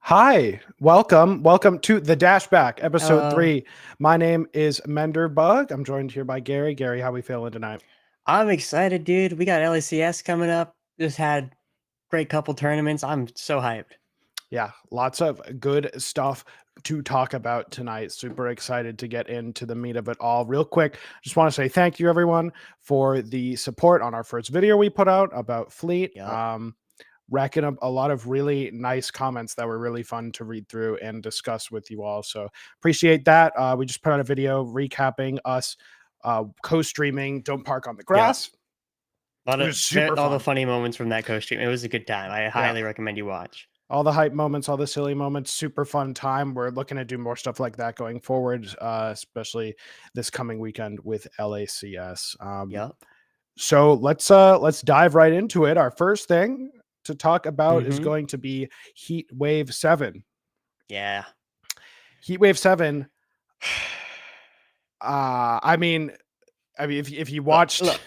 Hi, welcome to the DashBack, episode Hello. 3. My name is Menderbug. I'm joined here by Gary. Gary, how we feeling tonight? I'm excited, dude. We got LACS coming up. Just had great couple tournaments. I'm so hyped. Yeah, lots of good stuff to talk about tonight. Super excited to get into the meat of it all. Real quick, just want to say thank you, everyone, for the support on our first video we put out about Fleet. Yup. Racking up a lot of really nice comments that were really fun to read through and discuss with you all. So appreciate that. We just put out a video recapping us co-streaming Don't Park on the Yup. Grass. It was super All the fun. funny moments from that co-stream. It was a good time. I highly recommend you watch. All the hype moments, all the silly moments, super fun time. We're looking to do more stuff like that going forward, especially this coming weekend with LACS. Yup. So let's dive right into it. Our first thing to talk about is Mm-hmm. going to be Heat Wave 7. Yeah. Heat Wave 7. I mean, if you watched, Look.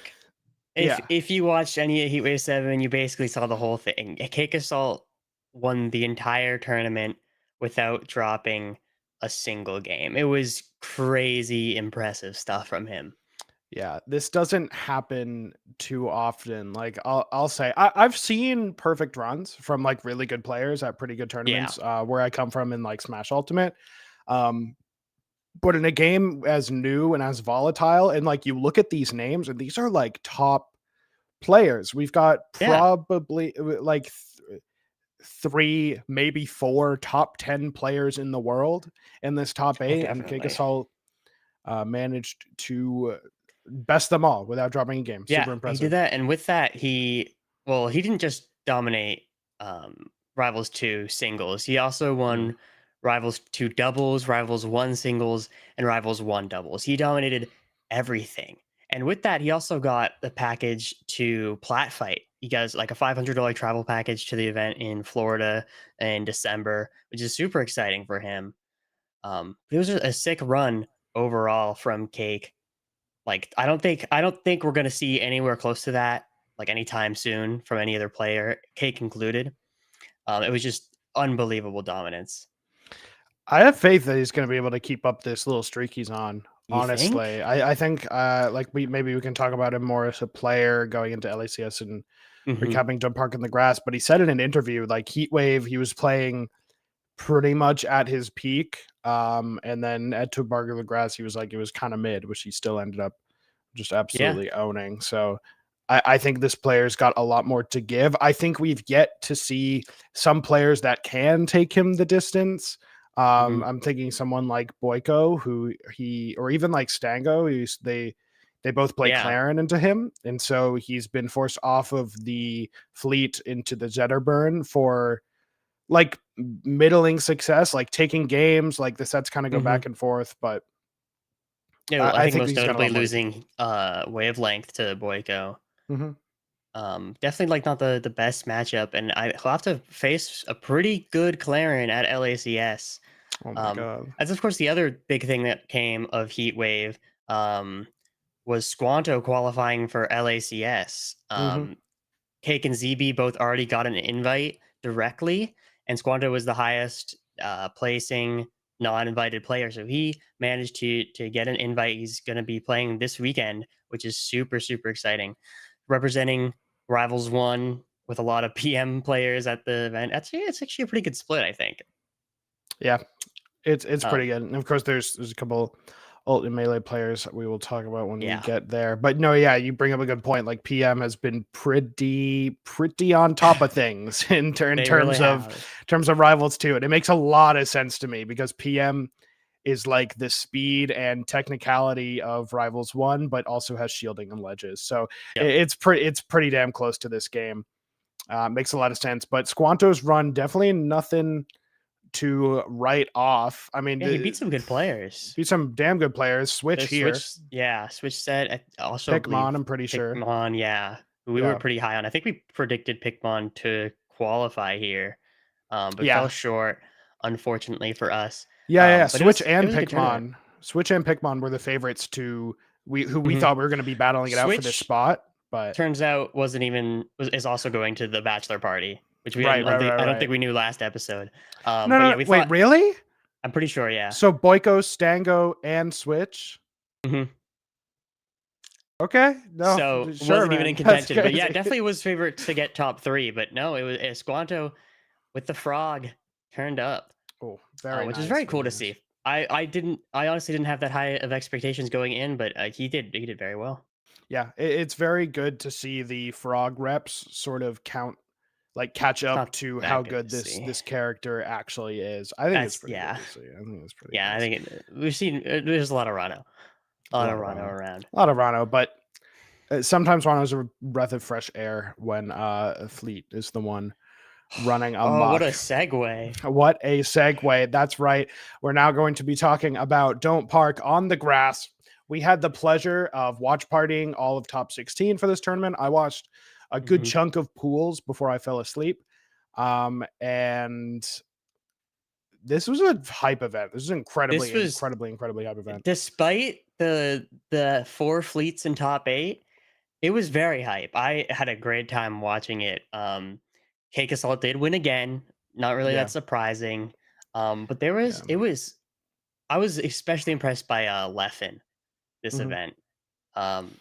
yeah, If you watched any of Heatwave 7, you basically saw the whole thing. Cake Assault won the entire tournament without dropping a single game. It was crazy impressive stuff from him. yeah, this doesn't happen too often. Like I'll say I've seen perfect runs from like really good players at pretty good Yeah. tournaments where I come from in like Smash Ultimate. Um, but in a game as new and as volatile, and like you look at these names, and these are like top players. We've got Yeah. probably like three, maybe four top 10 players in the world in this top Oh, 8, and definitely. Kigasol managed to best them all without dropping a game. Yeah, Super he did impressive. that, and with that, he didn't just dominate Rivals 2 singles. He also Mm. won Rivals 2 doubles, Rivals 1 singles, and Rivals 1 doubles. He dominated everything. And with that, he also got the package to Plat Fight. He got like a $500 travel package to the event in Florida in December, which is super exciting for him. It was a sick run overall from Cake. Like, I don't think we're gonna see anywhere close to that, like, anytime soon from any other player, Cake included. It was just unbelievable dominance. I have faith that he's going to be able to keep up this little streak he's on. You Honestly, think? I think like we can talk about him more as a player going into LACS and Mhm. recapping Jump Park in the Grass. But he said in an interview, like Heat Wave, he was playing pretty much at his peak. And then at Jump Park in the Grass, he was like it was kind of mid, which he still ended up just Yeah. absolutely owning. So I think this player's got a lot more to give. I think we've yet to see some players that can take him the distance. Mhm. I'm thinking someone like Boyko, who he, or even like Stango, who's they both play Yeah. Clarin into him, and so he's been forced off of the fleet into the Zetterburn for like middling success, like taking games, like the sets kind of go Mhm. back and forth, but Yeah, well, I I think think most he's got a notably lot more to give. losing, Wavelength to Boyko. Mm-hmm. Definitely, like, not the best matchup, and he'll have to face a pretty good Clarin at LACS. Oh my god. As of course, the other big thing that came of Heatwave, um, was Squanto qualifying for LACS. Mm-hmm. Cake and ZB both already got an invite directly, and Squanto was the highest placing non-invited player. So he managed to get an invite. He's going to be playing this weekend, which is super super exciting. Representing Rivals One with a lot of PM players at the event. It's actually a pretty good split, I think. Yeah, it's Um, pretty good. And of course, there's a couple ultimate melee players that we will talk about when we yeah, get there. But no, yeah, you bring up a good point. Like PM has been pretty on top of things in they really have. terms of Rivals 2, and it makes a lot of sense to me because PM is like the speed and technicality of Rivals 1, but also has shielding and ledges. So Yep. it's pretty damn close to this game. Makes a lot of sense. But Squanto's run definitely nothing to write off. I mean, Yeah, he beat some good players. be some damn good players. Switch The here, Switch, yeah, Switch set. I also Pikmon. believe I'm pretty sure. Pikmon, yeah, who we were Yeah, pretty high on. I think we predicted Pikmon to qualify here, but fell yeah, short, unfortunately for us. yeah. But Switch it and was a good tournament. Pikmon. Switch and Pikmon were the favorites to we Mhm. thought we were going to be battling it out for this Switch spot, but turns out wasn't even is also going to the bachelor party. which Right, right, I don't right. think we knew last episode. No, But no, yeah, we wait, thought. really? I'm pretty sure. Yeah. So Boyko, Stango, and Switch? Mhm. Okay, no, So sure, wasn't even in man. That's contention, but yeah, crazy. definitely was favorite to get top 3. But no, it was Squanto with the frog turned up, Oh, very which is nice, very cool very to nice. see. I honestly didn't have that high of expectations going in, but he did very well. Yeah, it's very good to see the frog reps sort of catch It's up not to how that good good to this see. this character actually is. I think it's That's pretty good yeah, to see. I think it's pretty yeah. I nice. think we've seen there's a lot of Rano, A lot of around. A lot of Rano, but sometimes Rano's a breath of fresh air when Fleet is the one running Oh, what a amok. segue! What a segue. That's right. We're now going to be talking about Don't Park on the Grass. We had the pleasure of watch partying all of top 16 for this tournament. I watched a good Mhm. chunk of pools before I fell asleep. And this was a hype event. This is This was incredibly hype event. despite the 4 fleets in top 8. It was very hype. I had a great time watching it. Cake Assault did win again. Not really Yeah. that surprising. But Yeah. I was especially impressed by Leffen this Mhm. event. Um,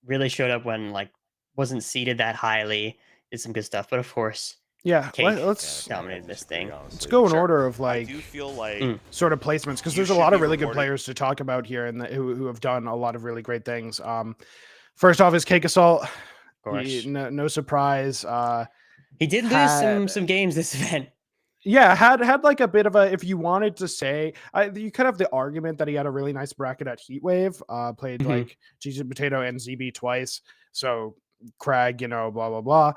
really showed up when like wasn't seated that highly. Did some good stuff, but of course, Yeah. Cake Yeah, I Let's think I dominated gotta this disagree, thing. let's honestly. go in Sure. order of I do feel like Mm, sort of placements because you there's a should lot be of really good rewarded. players to talk about here and who have done a lot of really great things. First off is Cake Assault. of course, No surprise. he did lose Had some games this event. Yeah, had like a bit of a, if you wanted to say, you could have the argument that he had a really nice bracket at Heatwave. Played Mhm. like Jesus Potato and ZB twice. So Crag, blah blah blah.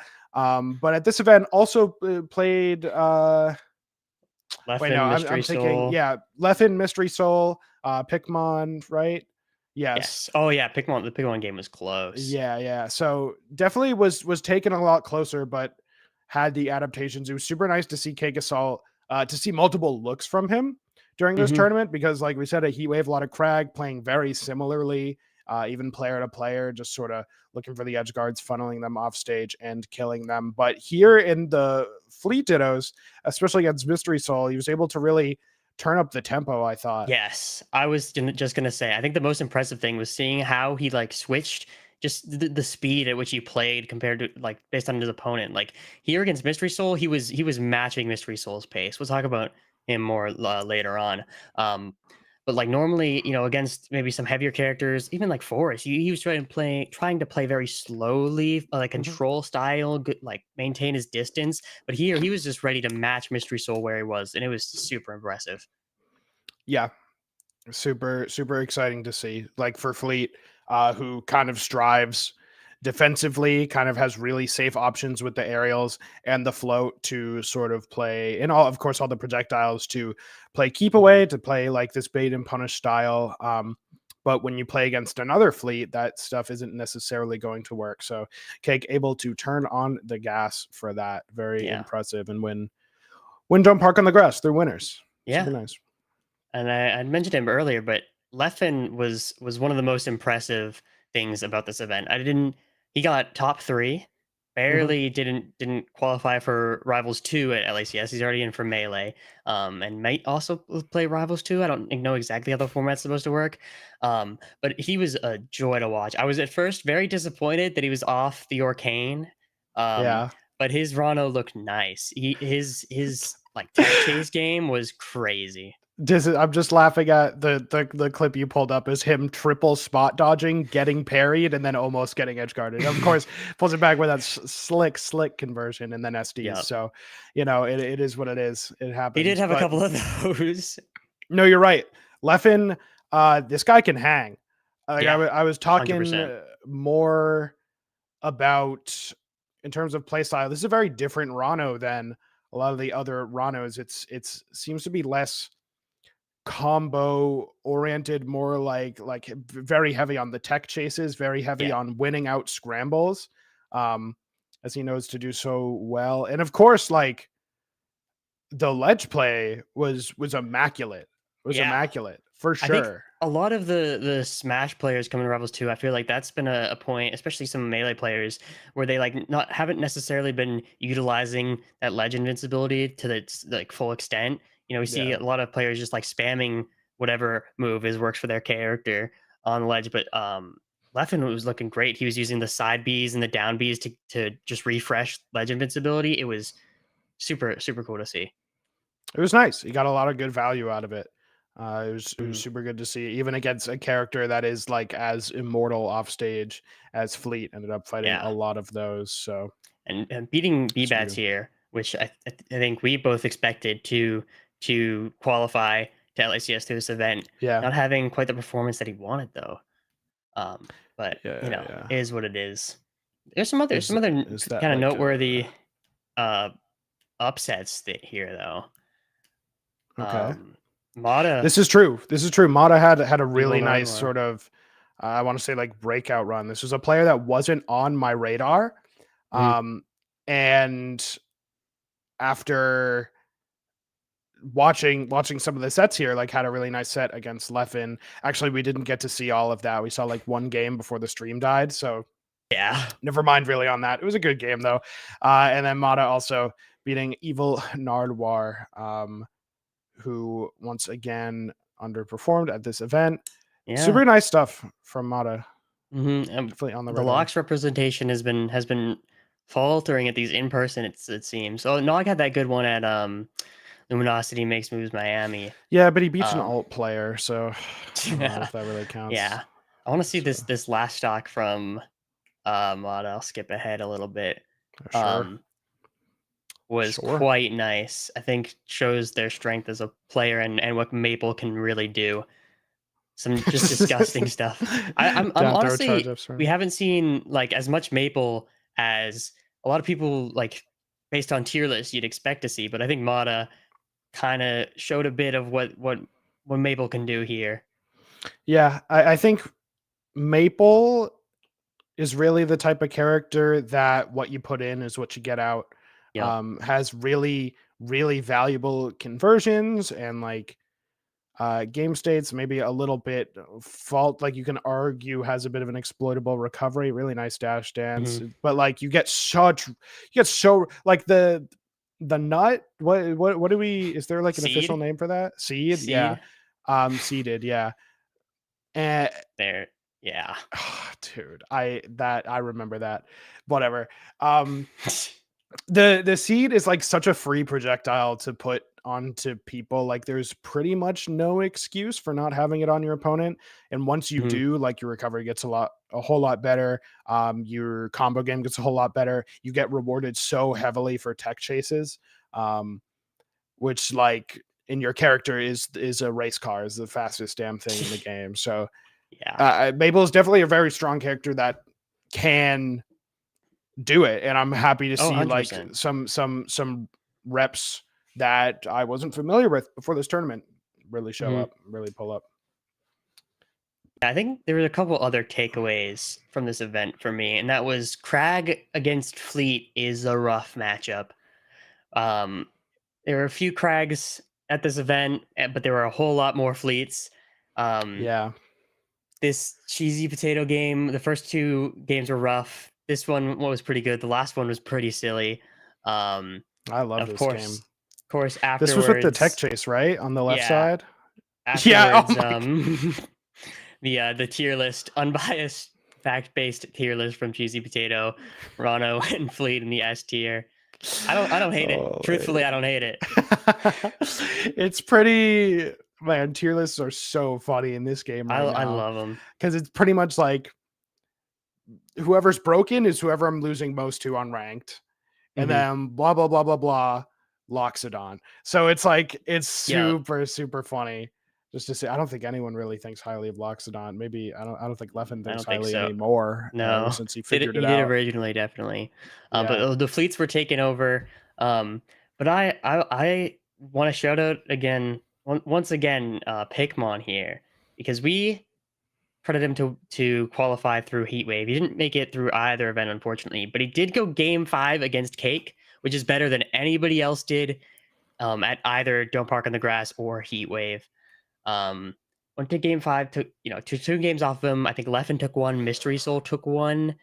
But at this event also played wait, no, Leffen, I'm Mystery thinking, Soul. yeah, Leffen, Mystery Soul, Pikmon, right? Yes. Yes. Oh yeah, the Pokemon game was close. Yeah, yeah. So definitely was taken a lot closer, but had the adaptations. It was super nice to see Cake Assault, to see multiple looks from him during this Mhm. tournament, because like we said, a heat wave, a lot of Crag playing very similarly, even player to player, just sort of looking for the edge guards, funneling them off stage and killing them. But here in the Fleet Dittos, especially against Mystery Soul, he was able to really turn up the tempo, I thought. Yes, I was just gonna say. I think the most impressive thing was seeing how he like switched just the speed at which he played compared to like based on his opponent. Like here against Mystery Soul, he was matching Mystery Soul's pace. We'll talk about him more later on. Um, but like normally, against maybe some heavier characters, even like Forrest, he was trying to play very slowly, like Mhm. control style, good, like maintain his distance. But here he was just ready to match Mystery Soul where he was, and it was super impressive. Yeah, super exciting to see, like for Fleet, who kind of strives defensively, kind of has really safe options with the aerials and the float to sort of play, and all, of course, all the projectiles to play keep Mhm. away, to play like this bait and punish style. But when you play against another Fleet, that stuff isn't necessarily going to work. So Cake able to turn on the gas for that, very Yeah. impressive, and win Don't Park on the Grass, they're winners. Yeah. Super nice. And I mentioned him earlier, but Leffen was one of the most impressive things about this event. I didn't He got top 3, Mhm. barely didn't qualify for Rivals 2 at LACS. He's already in for Melee. And might also play Rivals 2. I don't know exactly how the format's supposed to work. But he was a joy to watch. I was at first very disappointed that he was off the Arcane. Um, Yeah. but his Rano looked nice. His like tech chase game was crazy. I'm just laughing at the clip you pulled up is him triple spot dodging, getting parried, and then almost getting edge guarded. Of course, pulls it back with that slick conversion and then SDs. Yeah. So, it is what it is. It He did happens. have a But couple of those. no, you're right. Leffen, this guy can hang. Like Yeah, I was talking 100%. more about, in terms of play style. This is a very different Rano than a lot of the other Ranos. It's seems to be less combo oriented, more like very heavy on the tech chases, very heavy Yeah, on winning out scrambles, um as he knows to do so well. And of course, like, the ledge play was immaculate. was Yeah. immaculate for I think sure. a lot of the Smash players coming to Rivals 2, I feel like that's been a point, especially some melee players, where they like not haven't necessarily been utilizing that ledge invincibility to its like full extent. We see Yeah. a lot of players just like spamming whatever move is works for their character on the ledge. But Leffen was looking great. He was using the side Bs and the down Bs to just refresh ledge invincibility. It was super, super cool to see. It was nice. You got a lot of good value out of it. It was Mhm. super good to see, even against a character that is like as immortal off stage as Fleet. Ended up fighting a Yeah. lot of those, so And beating super BBATs good. here, which I think we both expected to qualify to LACS through this event, Yeah, not having quite the performance that he wanted though. But yeah, yeah. it is what it is. There's some other Is that kind of like noteworthy uh upsets here though. okay? Um, Mata This is true. This is true. Mata had a Evil really nice Nardwar. sort of, I want to say like breakout run. This was a player that wasn't on my radar, Mhm. um, and after watching some of the sets here, like had a really nice set against Leffen. Actually, we didn't get to see all of that. We saw like one game before the stream died, so Yeah. never mind really on that. It was a good game though. And then Mata also beating Evil Nardwar, who once again underperformed at this event. Yeah. Super nice stuff from Mata. And Definitely on the the radar. LACS representation has been faltering at these in person. It seems. Oh, Nog had that good one at Luminosity Makes Moves Miami. Yeah, but he beats an Um, alt player, so I don't know if that really counts. yeah, I want to see So this last stock from Mod. I'll skip ahead a little bit. sure, Um, was sure. quite nice. I think shows their strength as a player and what Maple can really do. Some just disgusting stuff. I'm Down throw charge honestly, up we swing. haven't seen like as much Maple as a lot of people like based on tier list you'd expect to see, but I think Mata kind of showed a bit of what Maple can do here. Yeah, I think Maple is really the type of character that what you put in is what you get out. Yep. Has really, really valuable conversions and like game states, maybe a little bit fault. Like you can argue has a bit of an exploitable recovery, really nice dash dance, Hmm. but like you get so like the nut. What do we? Is there like an official Seed, name for that? Seed, yeah. seed Seeded, yeah. And there. Yeah. dude, I remember that. Whatever. Um, the seed is like such a free projectile to put onto people. Like there's pretty much no excuse for not having it on your opponent. And once you Mhm. do, like your recovery gets a whole lot better. Your combo game gets a whole lot better. You get rewarded so heavily for tech chases. Which like in your character is a race car, is the fastest damn thing in the game. So Yeah. Mabel is definitely a very strong character that can do it, and I'm happy to Oh, see like 100%. some reps that I wasn't familiar with before this tournament really show Mhm. up, really pull up. I think there were a couple other takeaways from this event for me, and that was Crag against Fleet is a rough matchup. Um, there were a few Crags at this event, but there were a whole lot more Fleets. Um, Yeah, this cheesy potato game, the first two games were rough. This one was pretty good. The last one was pretty silly. Um, I love of this course, game. of course, This was with the tech afterwards, chase, right? On the left yeah, side. Yeah. Oh afterwards, my the tier list, unbiased, fact-based tier list from Cheesy Potato, Rano, and Fleet in the S tier. I don't hate it. Holy. Truthfully, I don't hate it. It's pretty, man, tier lists are so funny in this game right I now love them. because it's pretty much like whoever's broken is whoever I'm losing most to on ranked, and Hmm. then blah blah blah blah blah Loxodon. So it's like it's Yeah, super funny just to say. I don't think anyone really thinks highly of Loxodon. Maybe I don't think Leffen I thinks don't think highly so. anymore ever No, since he did it, figured it he did out. originally definitely, but Yeah. the fleets were taken over. But I want to shout out again once again Pikmon here because we credit him to qualify through Heatwave. He didn't make it through either event, unfortunately, but he did go Game 5 against Cake, which is better than anybody else did at either Don't Park on the Grass or Heatwave. Went to game 5, took two games off of him. I think Leffen took one, Mystery Soul took one,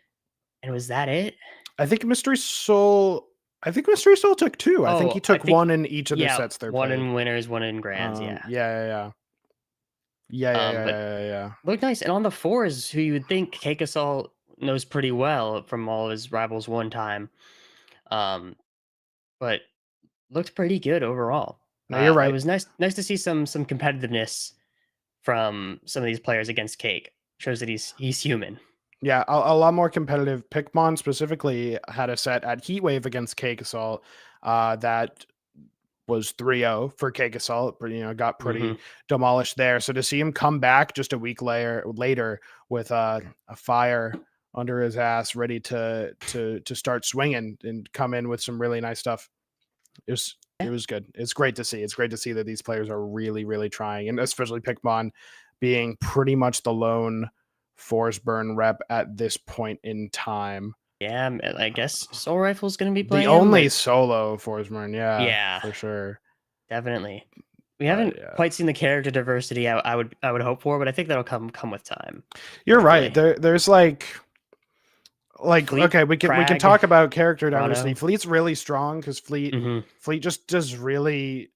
and was that it? I think Mystery Soul. I think Mystery Soul took two. I think he Oh, I took think one in each of the yeah, sets they one played. in winners, one in grands. Yeah. But Yeah. looked nice. And on the fours, who you would think Keikasol knows pretty well from all of his Rivals one time, but looked pretty good overall. No, you're It right. was nice to see some competitiveness from some of these players against Cake. Shows that he's human. Yeah, a lot more competitive. Pikmon specifically had a set at Heatwave against Cake Assault that was 3-0 for Cake Assault, but got pretty demolished there. So to see him come back just a week later with a fire under his ass, ready to start swinging and come in with some really nice stuff, it was good. It's great to see. It's great to see that these players are really, really trying, and especially Pikmon being pretty much the lone force burn rep at this point in time. Yeah, I guess Soul Rifle's going to be The playing only him, solo force burn, yeah, yeah, for sure. definitely. We But haven't yeah, quite seen the character diversity I would hope for, but I think that'll come with time. you're Hopefully. right. There's like Fleet, okay, we can Crag, talk about character diversity. Rano. Fleet's really strong because Fleet just does really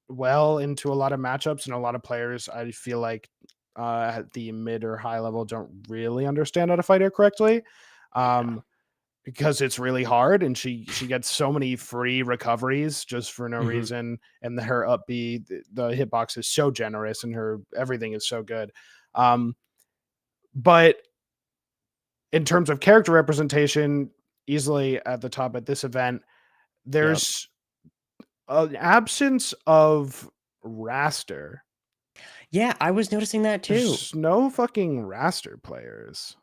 well into a lot of matchups, and a lot of players I feel like at the mid or high level don't really understand how to fight her correctly. Because it's really hard, and she gets so many free recoveries just for no reason, and her up B, the hitbox is so generous, and her everything is so good. But in terms of character representation, easily at the top at this event, there's an absence of Raster. Yeah, I was noticing that too. There's no fucking Raster players.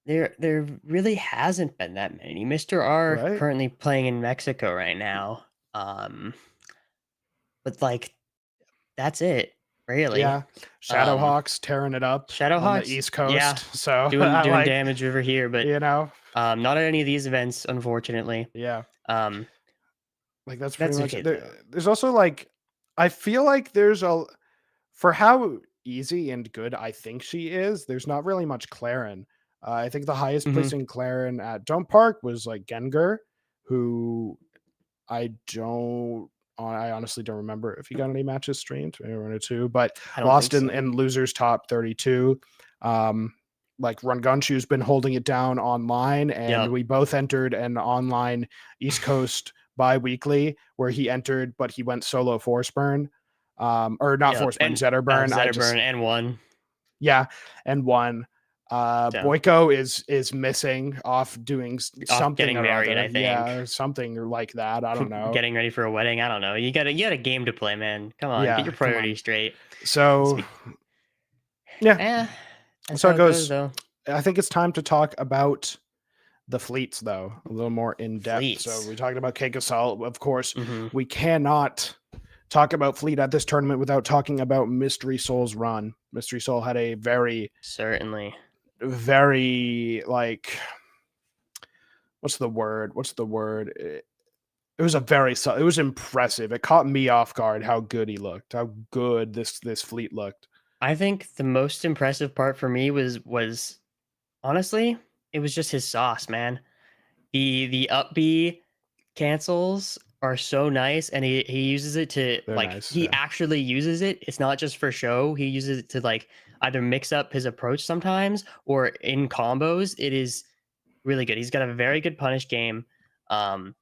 There really hasn't been that many. Mr. R Right? currently playing in Mexico right now. But like that's it, really. Yeah. Shadowhawks tearing it up on the Shadowhawks, East Coast. yeah, So doing like, damage over here, but not at any of these events, unfortunately. Yeah. Like that's pretty That's much okay it. though. There's also like, I feel like there's for how easy and good I think she is, there's not really much Claren. I think the highest placing Claren at Don't Park was like Gengar, who I honestly don't remember if he got any matches streamed, maybe one or two, but lost in losers top 32. Like Rungunshu's been holding it down online, and we both entered an online East Coast bi-weekly where he entered, but he went solo force burn. Or not force burn, Zetter burn. Zetter and won. Yeah, and won. Boyko is missing off doing something getting or married, other. I think. Yeah, or something like that. I don't know. Getting ready for a wedding. I don't know. You got a game to play, man. Come on, get your priorities straight. So yeah, that's so how it goes. Though. I think it's time to talk about the fleets, though, a little more in depth. So we talked about Cake Assault. Of course, we cannot talk about Fleet at this tournament without talking about Mystery Soul's run. Mystery Soul had a very like, what's the word? It was it was impressive. It caught me off guard how good he looked, how good this Fleet looked. I think the most impressive part for me was honestly, it was just his sauce, man. The up B cancels are so nice, and he uses it to actually uses it. It's not just for show. He uses it to like either mix up his approach sometimes or in combos. It is really good. He's got a very good punish game. But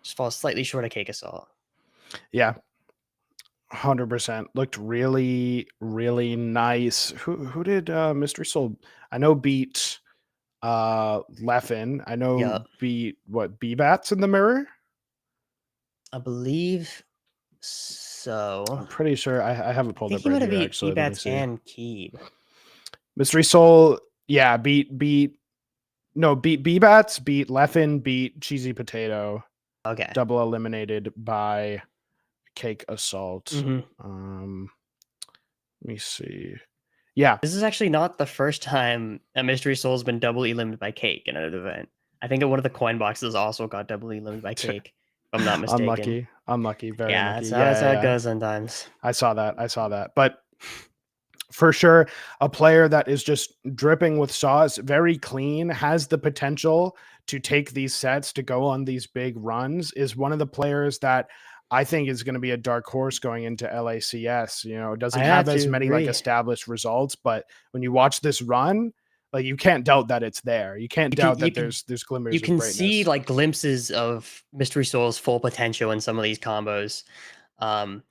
just falls slightly short of Cake Assault. Yeah. 100% looked really, really nice. Who did Mystery Soul? I know beat Leffen. I know beat what, B-Bats in the mirror? I believe so. I'm pretty sure I have it pulled up right here, actually. B-Bats and Keeb. Mystery Soul, yeah, beat B-Bats, beat Leffen, beat Cheesy Potato. Okay. Double eliminated by Cake Assault. Let me see. Yeah. This is actually not the first time a Mystery Soul's been double eliminated by Cake in an event. I think one of the coin boxes also got double eliminated by Cake. I'm not mistaken. Unlucky, very Yeah, unlucky. that's Yeah, how it yeah. goes sometimes. I saw that. I saw that. But for sure, a player that is just dripping with sauce, very clean, has the potential to take these sets to go on these big runs, is one of the players that I think is going to be a dark horse going into LACS. You know, doesn't I have have as to many like agree. established results, but when you watch this run, like you can't doubt that it's there. You can't You can doubt you that can there's you glimmers of can see greatness. like glimpses of Mystery Soul's full potential in some of these combos. Um,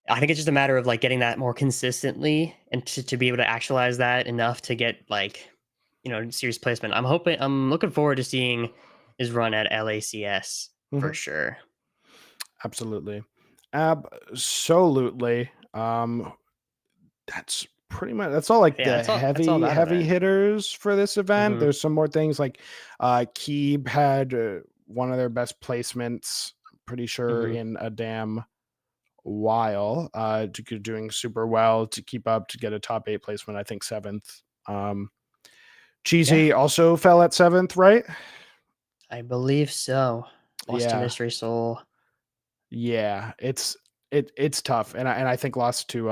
I think it's just a matter of like getting that more consistently and to be able to actualize that enough to get like serious placement. I'm looking forward to seeing his run at LACS for Mhm. sure. Absolutely. Absolutely. That's pretty much that's all like Yeah, the that's all that heavy event. hitters for this event. Hmm. There's some more things like Keeb had one of their best placements, pretty sure, Hmm. in a damn while. Doing super well to keep up to get a top 8 placement, I think 7th. Yeah, Cheesy also fell at 7th, right? I believe so. Lost to Yeah. Mystery Soul. Yeah, it's tough, and I think lost to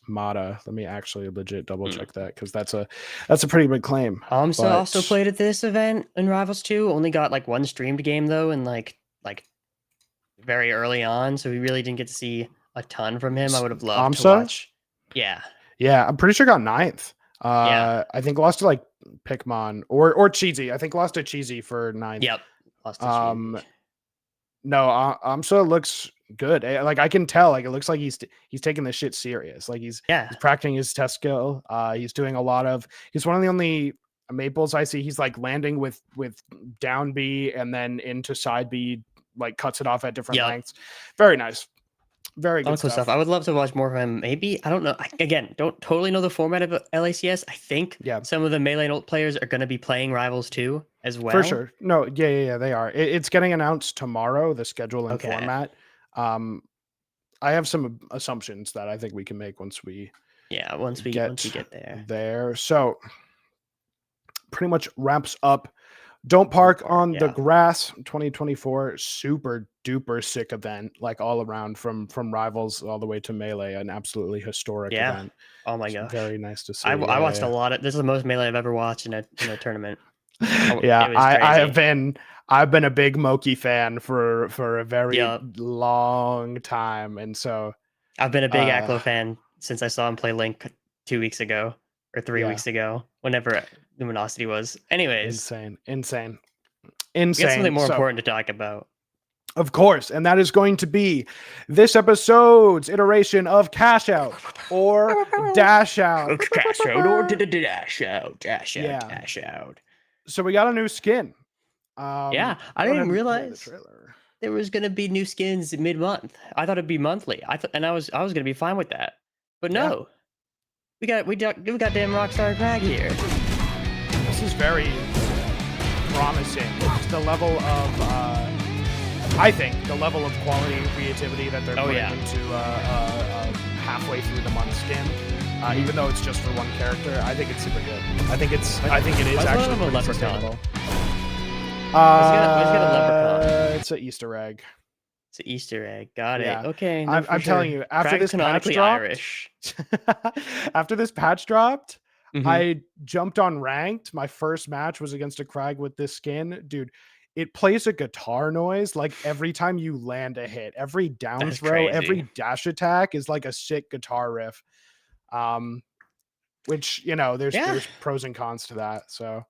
Mata. Let me actually legit double Mm. check that because that's a pretty big claim. So also But played at this event in Rivals 2. Only got like one streamed game though, and like very early on, so we really didn't get to see a ton from him. I would have loved to Amsa, watch. Yeah, yeah, I'm pretty sure got ninth. yeah, I think lost to like Pikmon or Cheesy. I think lost to Cheesy for ninth. yep. Lost to Cheesy. Um, no, Amsa looks good. Like I can tell, like it looks like he's taking this shit serious. Like Yeah, he's practicing his test skill. He's doing a lot of. He's one of the only maples I see. He's like landing with down B and then into side B, like cuts it off at different yep. lengths. Very nice. Very A lot good of cool stuff. I stuff. would love to watch more of him. Maybe I don't know. Again, don't totally know the format of LACS. I think Yeah, some of the melee Note players are going to be playing Rivals 2 as for well. sure. No, yeah, they are. It's getting announced tomorrow, the schedule and Okay. format. Um, I have some assumptions that I think we can make once we Yeah. Once we get get there, there. So pretty much wraps up Don't Don't Park Park. on the Yeah. Grass 2024. Super duper sick event, like all around from Rivals all the way to Melee, an absolutely historic Yeah. event. Oh my It's gosh. very nice to I, see. I watched a Yeah, lot of. This is the most melee I've ever watched in a tournament. yeah. Oh, Yeah, it was I have crazy. been I've been a big Moki fan for a very Yep. long time, and so I've been a big uh Aklo fan since I saw him play Link 2 weeks ago or three yeah, weeks ago, whenever Luminosity was. Anyways, insane, we got something insane. more So important to talk about. of course, and that is going to be this episode's iteration of Cash Out or Dash Out. Dash out or did it dash out? Dash out, Yeah. dash out. So we got a new skin. Yeah, I Go ahead didn't and play the realize trailer. there was gonna be new skins mid-month. I thought it'd be monthly. I was gonna be fine with that, but Yeah, no, we got damn Rockstar Crag here. this is very promising. It's the level of, I think, the level of quality and creativity that they're Oh putting yeah, into halfway through the month skin. Even though it's just for one character, I think it's super good. I think it is Why's one of actually them a pretty leprechaun? sustainable. Why's he got a leprechaun? It's an Easter egg. It's an Easter egg. Got it. Yeah, Okay, no, for I'm telling sure. you, after Crag's this patch canonically dropped, Irish. after this patch dropped, Hmm. I jumped on ranked. My first match was against a Crag with this skin, dude. It plays a guitar noise like every time you land a hit. Every down That's throw, crazy. every dash attack is like a sick guitar riff. Um, which Yeah. there's pros and cons to that. So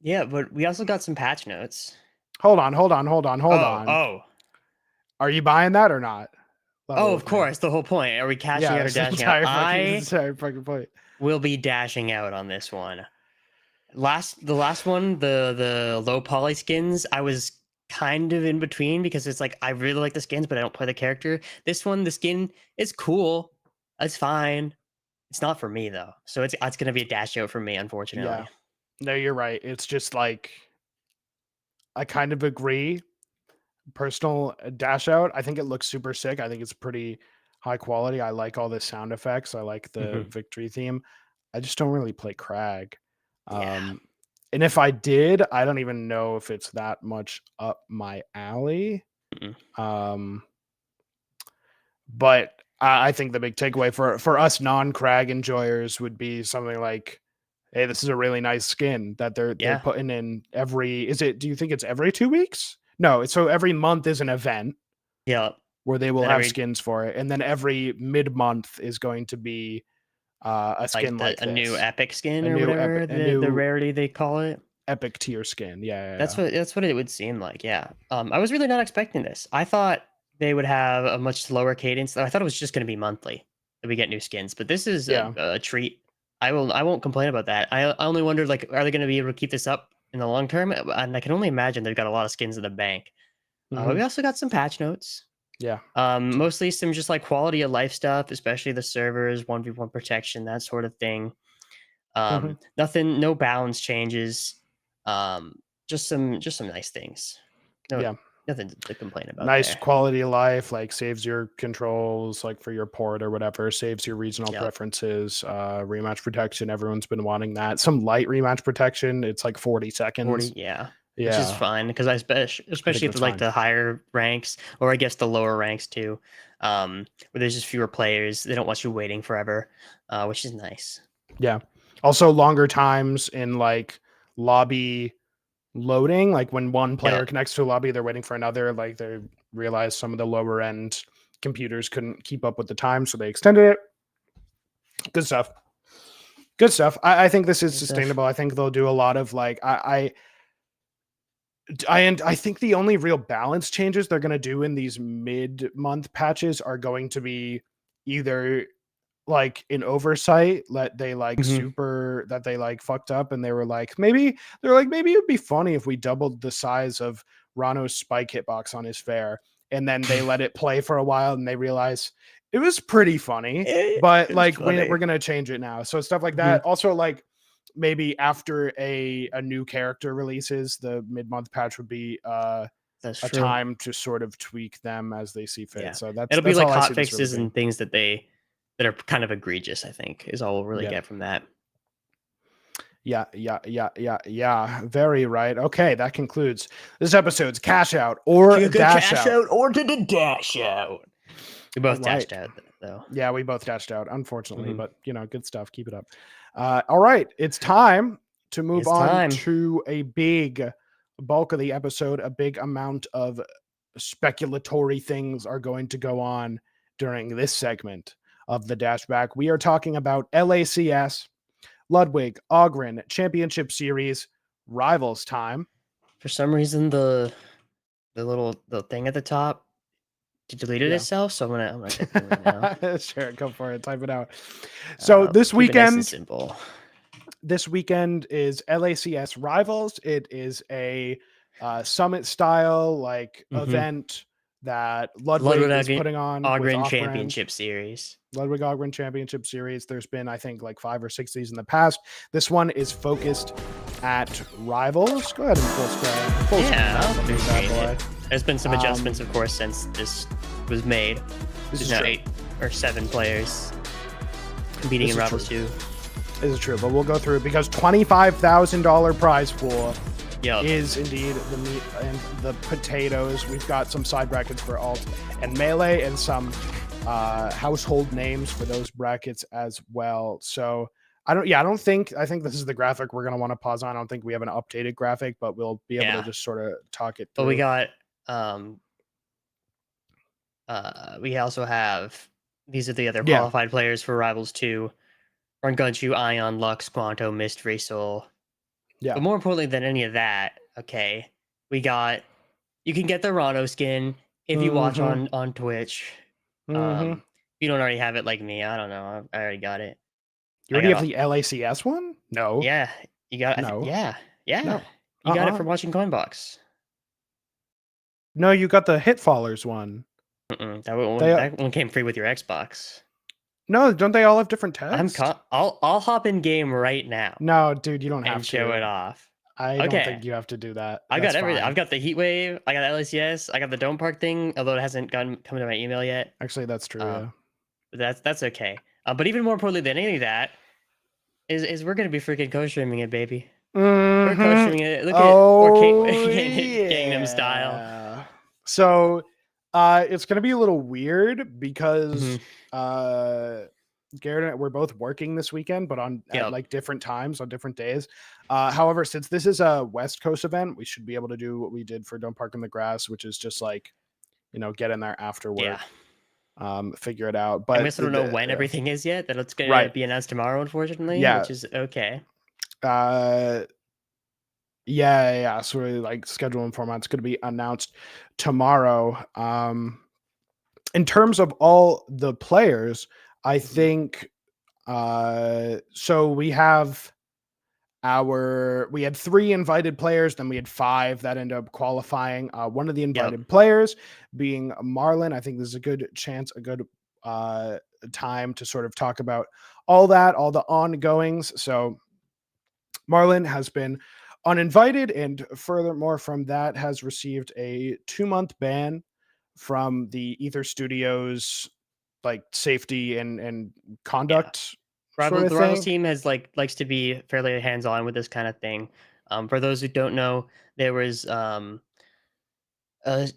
Yeah, but we also got some patch notes. hold on. Oh. Are you buying that or not? Level Oh, of with me. course. The whole point. Are we cashing Yeah, out or that's the dashing out? I entire fucking point. will be dashing out on this one. The last one, the low poly skins, I was kind of in between because it's like I really like the skins, but I don't play the character. This one, the skin is cool. It's fine. It's not for me though. So it's gonna be a dash out for me, Yeah. unfortunately. No, you're right. It's just like I kind of agree. Personal dash out. I think it looks super sick. I think it's pretty high quality. I like all the sound effects. I like the Hmm. victory theme. I just don't really play Crag. Yeah. Um, And if I did, I don't even know if it's that much up my alley. Mm-mm. But I think the big takeaway for us non-Crag enjoyers would be something like, hey, this is a really nice skin that they're Yeah. putting in every. Is it? Do you think it's every 2 weeks? No, it's so every month is an event Yeah. where they will Then have every skins for it, and then every mid-month is going to be a like skin like a new this, epic skin a or new whatever a the new rarity they call it. epic tier skin. Yeah, That's what it would seem like. Yeah. I was really not expecting this. I thought they would have a much slower cadence. I thought it was just going to be monthly that we get new skins, but this is yeah. a treat. I won't complain about that. I only wondered like, are they going to be able to keep this up in the long term? And I can only imagine they've got a lot of skins in the bank. But Hmm. we also got some patch notes. Yeah. Mostly some just like quality of life stuff, especially the servers, 1v1 protection, that sort of thing. Hmm. Nothing, no balance changes. Um, just some nice things. No, Yeah. nothing to complain about Nice there. quality of life, like saves your controls, like for your port or whatever, saves your regional Yep. preferences, rematch protection. Everyone's been wanting that. Some light rematch protection. It's like 40 40, seconds. yeah. Which is Yeah. fine because I think especially at that's the, like fine. the higher ranks, or I guess the lower ranks too, where there's just fewer players. They don't want you waiting forever, which is nice. Yeah. Also longer times in like lobby loading, like when one player Yep. connects to a lobby, they're waiting for another. Like they realized some of the lower end computers couldn't keep up with the time, so they extended it. Good stuff. Good stuff. I think this is Good stuff. sustainable. I think they'll do a lot of like and I think the only real balance changes they're going to do in these mid-month patches are going to be either like an oversight that they like Hmm. super that they like fucked up, and they were like maybe it'd be funny if we doubled the size of Rano's spike hitbox on his fair, and then they let it play for a while and they realize it was pretty funny, but It's like we're funny. gonna change it now. So stuff like Hmm. that. Also, like maybe after a new character releases, the mid-month patch would be That's a true. time to sort of tweak them as they see fit. Yeah, So it'll be that's like all I hot see this really fixes being. and things that are kind of egregious. I think is all we'll really Yeah. get from that. Yeah. Very right. Okay, that concludes this episode's cash out or dash Cash out. out or to the dash out. We All both dashed right. out though. Yeah, we both dashed out, unfortunately, Hmm. but good stuff. Keep it up. All right, it's time to move It's on time. to a big bulk of the episode. A big amount of speculatory things are going to go on during this segment of the dashback. We are talking about LACS, Ludwig, Ogren Championship Series, Rivals time. For some reason, the thing at the top deleted Yeah. itself. So I'm gonna type it in right now. Sure, go for it. Type it out. So Keep it nice and simple. this weekend is LACS Rivals. It is a summit style like Hmm. event that The Ludwig is putting on with Ogren off brand. Championship Series. Ludwig Ogren Championship Series. There's been, I think, like 5 or 6 of these in the past. This one is focused at Rivals. Go ahead and full screen. Full screen Yeah, that I'll for me, appreciate bad it. boy. There's been some adjustments, of course, since this was made. This There's is now true. 8 or 7 players competing This in is Rivals 2. This is true, but we'll go through it because $25,000 prize pool Yep. is indeed the meat and the potatoes. We've got some side brackets for alt and melee and some household names for those brackets as well. So I think this is the graphic we're going to want to pause on. I don't think we have an updated graphic, but we'll be able to Yeah. just sort of talk it But we through. got we also have these are the other Yeah. qualified players for Rivals 2. Run Gunchu, Ion, Lux, Quanto, Mystery Soul. Yeah. But more importantly than any of that, okay, we got you can get the Rano skin if you watch Mm-hmm. on Twitch. Mm-hmm. If you don't already have it like me, I don't know. I already got it. You I already got have a the LACS one? No. yeah, you got No. yeah. No. You got it Uh-uh. from watching Coinbox. No, you got the Hit Fallers one. Mm-mm, They that one came free with your Xbox. No, don't they all have different tests? I'll hop in game right now No, dude, you don't and have show it to. off. I don't Okay. think you have to do that. I got That's everything. fine. I've got the heat wave. I got LACS. I got the Dome Park thing, although it hasn't come to my email yet. Actually, that's true, Uh, yeah. but that's okay. But even more importantly than any of that is we're gonna be freaking co-streaming it, baby. We're Mhm. kosher it. Look at Oh Gangnam Style. yeah. So it's gonna be a little weird because Mhm. Garrett and I, we're both working this weekend, but on at Yep. like different times on different days. However, since this is a West Coast event, we should be able to do what we did for Don't Park in the Grass, which is just like, get in there after Yeah. work, figure it out. I But guess I don't know when everything is yet. That it's gonna right, be announced tomorrow, unfortunately, yeah, which is okay. uh, yeah. So we're like scheduling format's going to be announced tomorrow. In terms of all the players, I Mhm. think so we had 3 invited players, then we had 5 that ended up qualifying. One of the Yep. invited players being Marlon. I think this is a good chance, a good uh time to sort of talk about all that, all the ongoings. So Marlon has been uninvited, and furthermore, from that, has received a 2-month ban from the Ether Studios, like safety and Yeah. conduct sort of The Rivals thing. team likes to be fairly hands-on with this kind of thing. For those who don't know, there was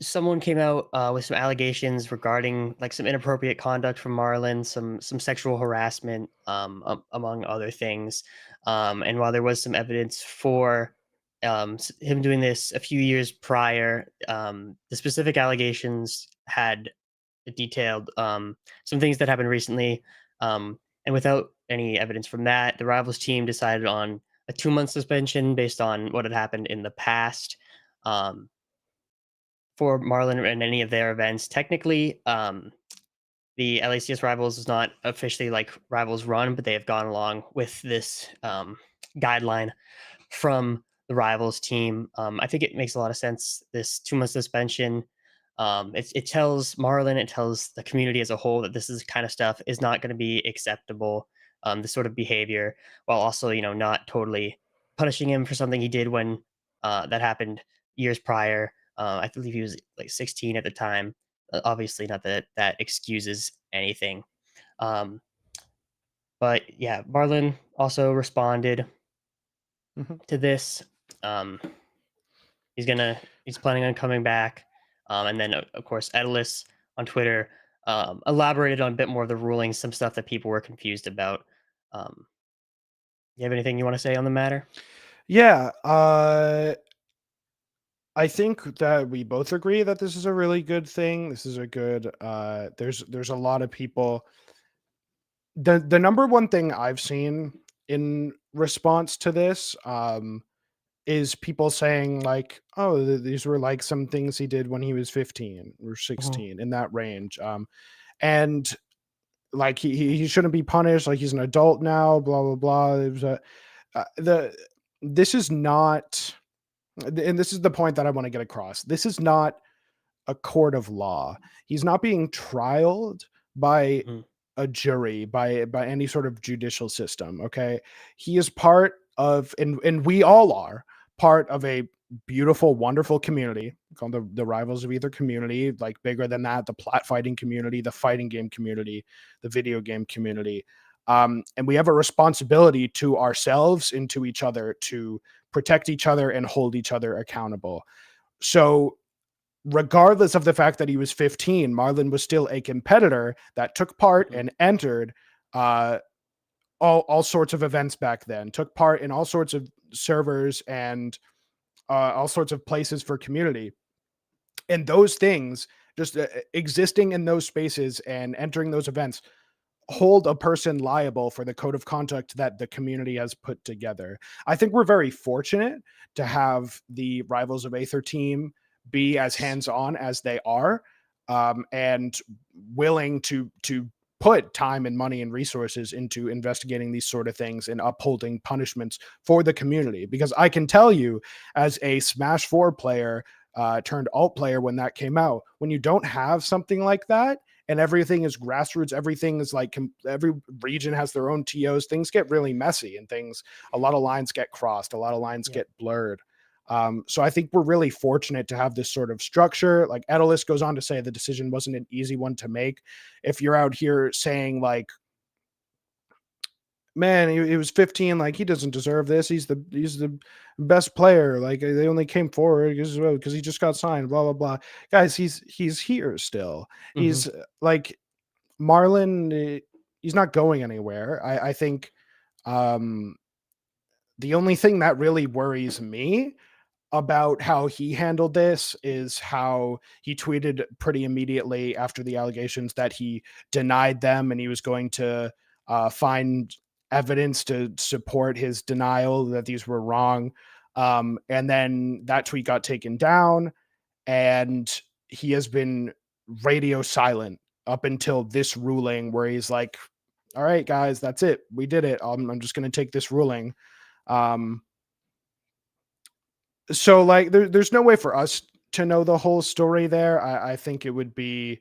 someone came out with some allegations regarding like some inappropriate conduct from Marlon, some sexual harassment, among other things. And while there was some evidence for him doing this a few years prior, the specific allegations had detailed some things that happened recently. And without any evidence from that, the Rivals team decided on a 2-month suspension based on what had happened in the past. Um, for Marlin and any of their events. Technically, the LACS Rivals is not officially like Rivals Run, but they have gone along with this guideline from the Rivals team. I think it makes a lot of sense. This 2-month suspension. It tells Marlin, it tells the community as a whole that this is kind of stuff is not going to be acceptable. This sort of behavior, while also not totally punishing him for something he did when that happened years prior. I believe he was like 16 at the time. Obviously, not that that excuses anything. Um, but yeah, Marlin also responded Mhm. to this. Um, he's planning on coming back. And then of course Edelis on Twitter elaborated on a bit more of the rulings, some stuff that people were confused about. You have anything you want to say on the matter? Yeah, I think that we both agree that this is a really good thing. This is a good there's a lot of people. The number one thing I've seen in response to this is people saying like, "Oh, these were like some things he did when he was 15 or Mhm. 16 in that range." And like he shouldn't be punished, like he's an adult now, blah blah blah. It was the this is not, and this is the point that I want to get across. This is not a court of law. He's not being trialed by Mhm. a jury, by any sort of judicial system. Okay, he is part of, and we all are part of a beautiful, wonderful community called the Rivals of Aether community. Like bigger than that, the plat fighting community, the fighting game community, the video game community. And we have a responsibility to ourselves and to each other to protect each other and hold each other accountable. So regardless of the fact that he was 15, Marlon was still a competitor that took part Mhm. and entered uh, all sorts of events back then, took part in all sorts of servers and all sorts of places for community. And those things, just existing in those spaces and entering those events, hold a person liable for the code of conduct that the community has put together. I think we're very fortunate to have the Rivals of Aether team be as Yes. hands-on as they are, and willing to put time and money and resources into investigating these sort of things and upholding punishments for the community. Because I can tell you, as a Smash 4 player turned alt player when that came out, when you don't have something like that, and everything is grassroots, everything is like every region has their own TOs, things get really messy, and things, a lot of lines get crossed, a lot of lines Yeah. get blurred. So I think we're really fortunate to have this sort of structure. Like Edelis goes on to say the decision wasn't an easy one to make. If you're out here saying like, man, he was 15. Like, he doesn't deserve this. He's the best player. Like, they only came forward because he just got signed. Blah blah blah. Guys, he's here still. Hmm. He's like Marlon. He's not going anywhere. I think um, the only thing that really worries me about how he handled this is how he tweeted pretty immediately after the allegations that he denied them and he was going to find evidence to support his denial that these were wrong. And then that tweet got taken down, and he has been radio silent up until this ruling where he's like, all right, guys, that's it. We did it. I'm just going to take this ruling. Um, so like there's no way for us to know the whole story there. I think it would be